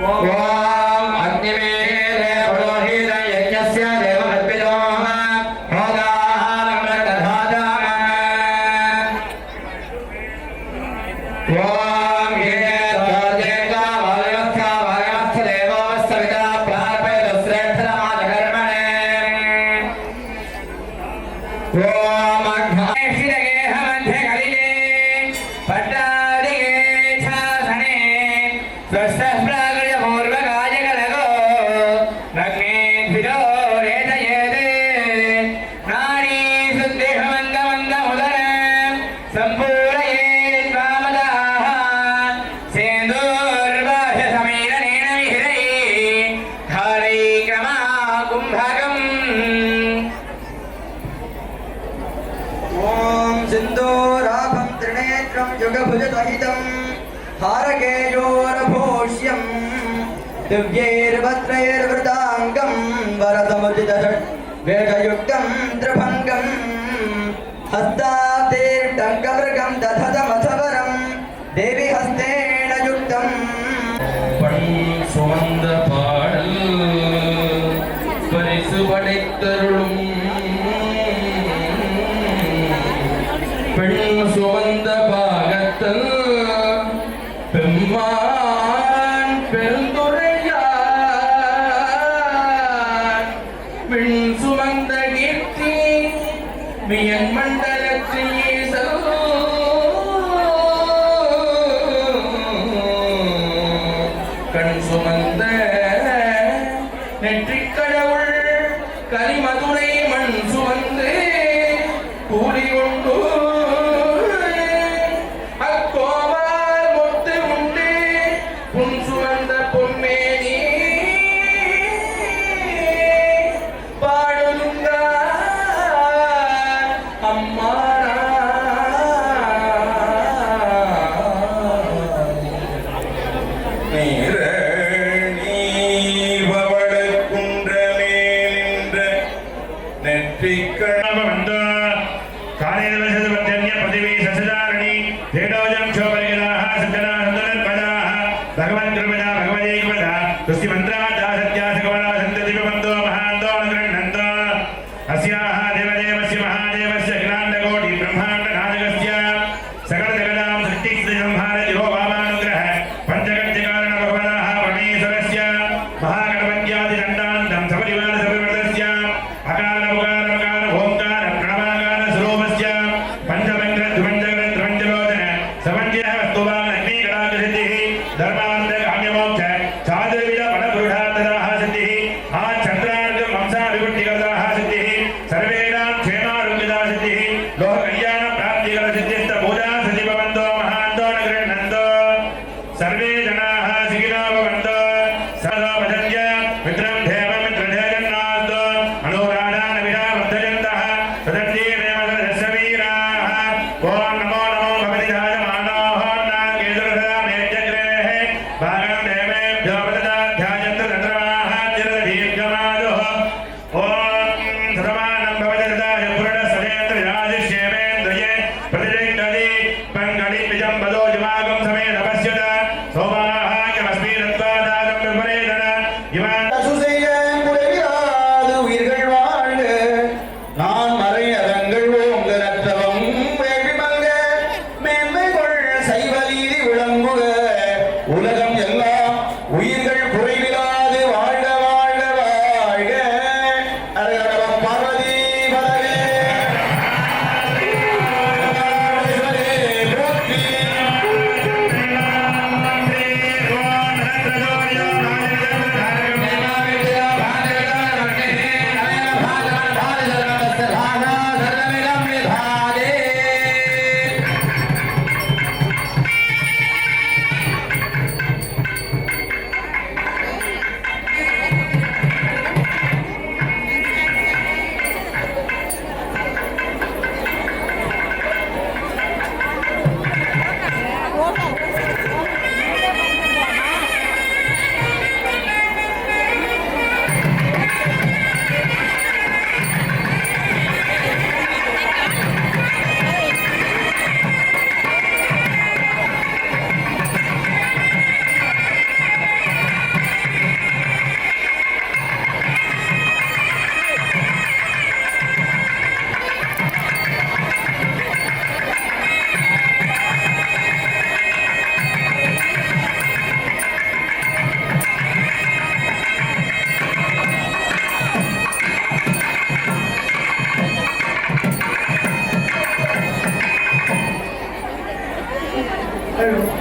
ओम अग्निमेरे पुरोहित यज्ञस्य देवमर्पितो होदाहारं दधाताम। ओम ये तदेका वायुवस्था वायुवस्थ देवोवस्थिता प्रार्पयतु श्रेष्ठतमाजकर्मणे। ओम अग्निशिरगे मध्ये कलिले पट्टादिगे छासने स्वस्थप्राकृत्य पूर्वकाय कलगो नग्नेभ्यो रेतयेते नारी शुद्धिमन्दमन्दमुदर सम्पूरयेत् वामदाः सेन्दूर्बाह्य समीरणेन विहिरैः धारैक्रमा कुम्भकम्। ॐ सिन्दूराभं त्रिनेत्रं युगभुजसहितं हारकेयोरभूष्यं दिव्यैर्वस्त्रैर्वृताङ्गं वरसमुचितषड्वेषयुक्तं त्रिभङ्गं हस्तातीर्थङ्गमृगं दधतमथवरं देवी हस्तेन युक्तम्. பண் சுமந்த பாடல் பரிசு படைத்தருளும் பெண் சுமந்த பாகத்தல் பெம்மான் பெருந்துரையான் விண் சுமந்த கீர்த்தி மியன் மண்டலத்தில் கண் சுமந்த நெற்றிக் கடவுள் கரிமதுரை மண் கூலி கொண்டு அக்கோவால் மொட்டு உண்டு புன் சுமந்த பொன்மேனி பாடுங்க அம்மா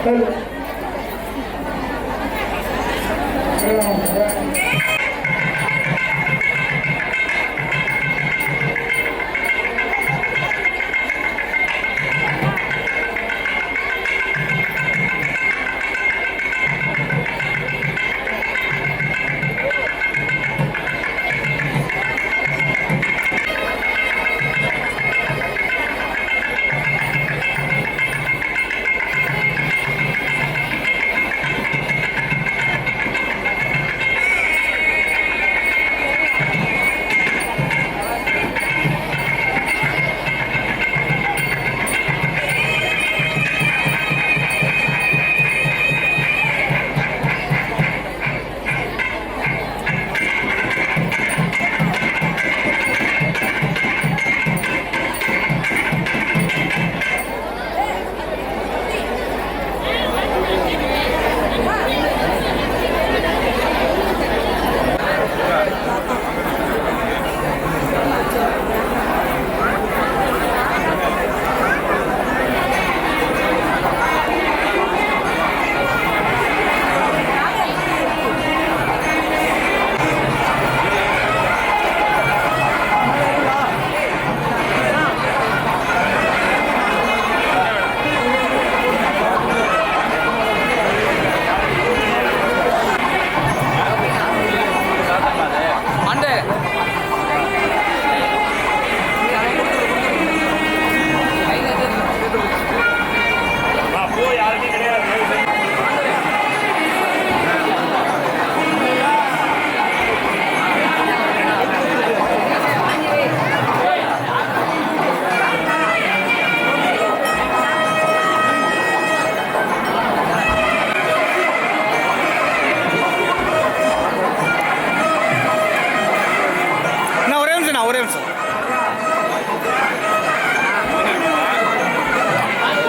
Hello.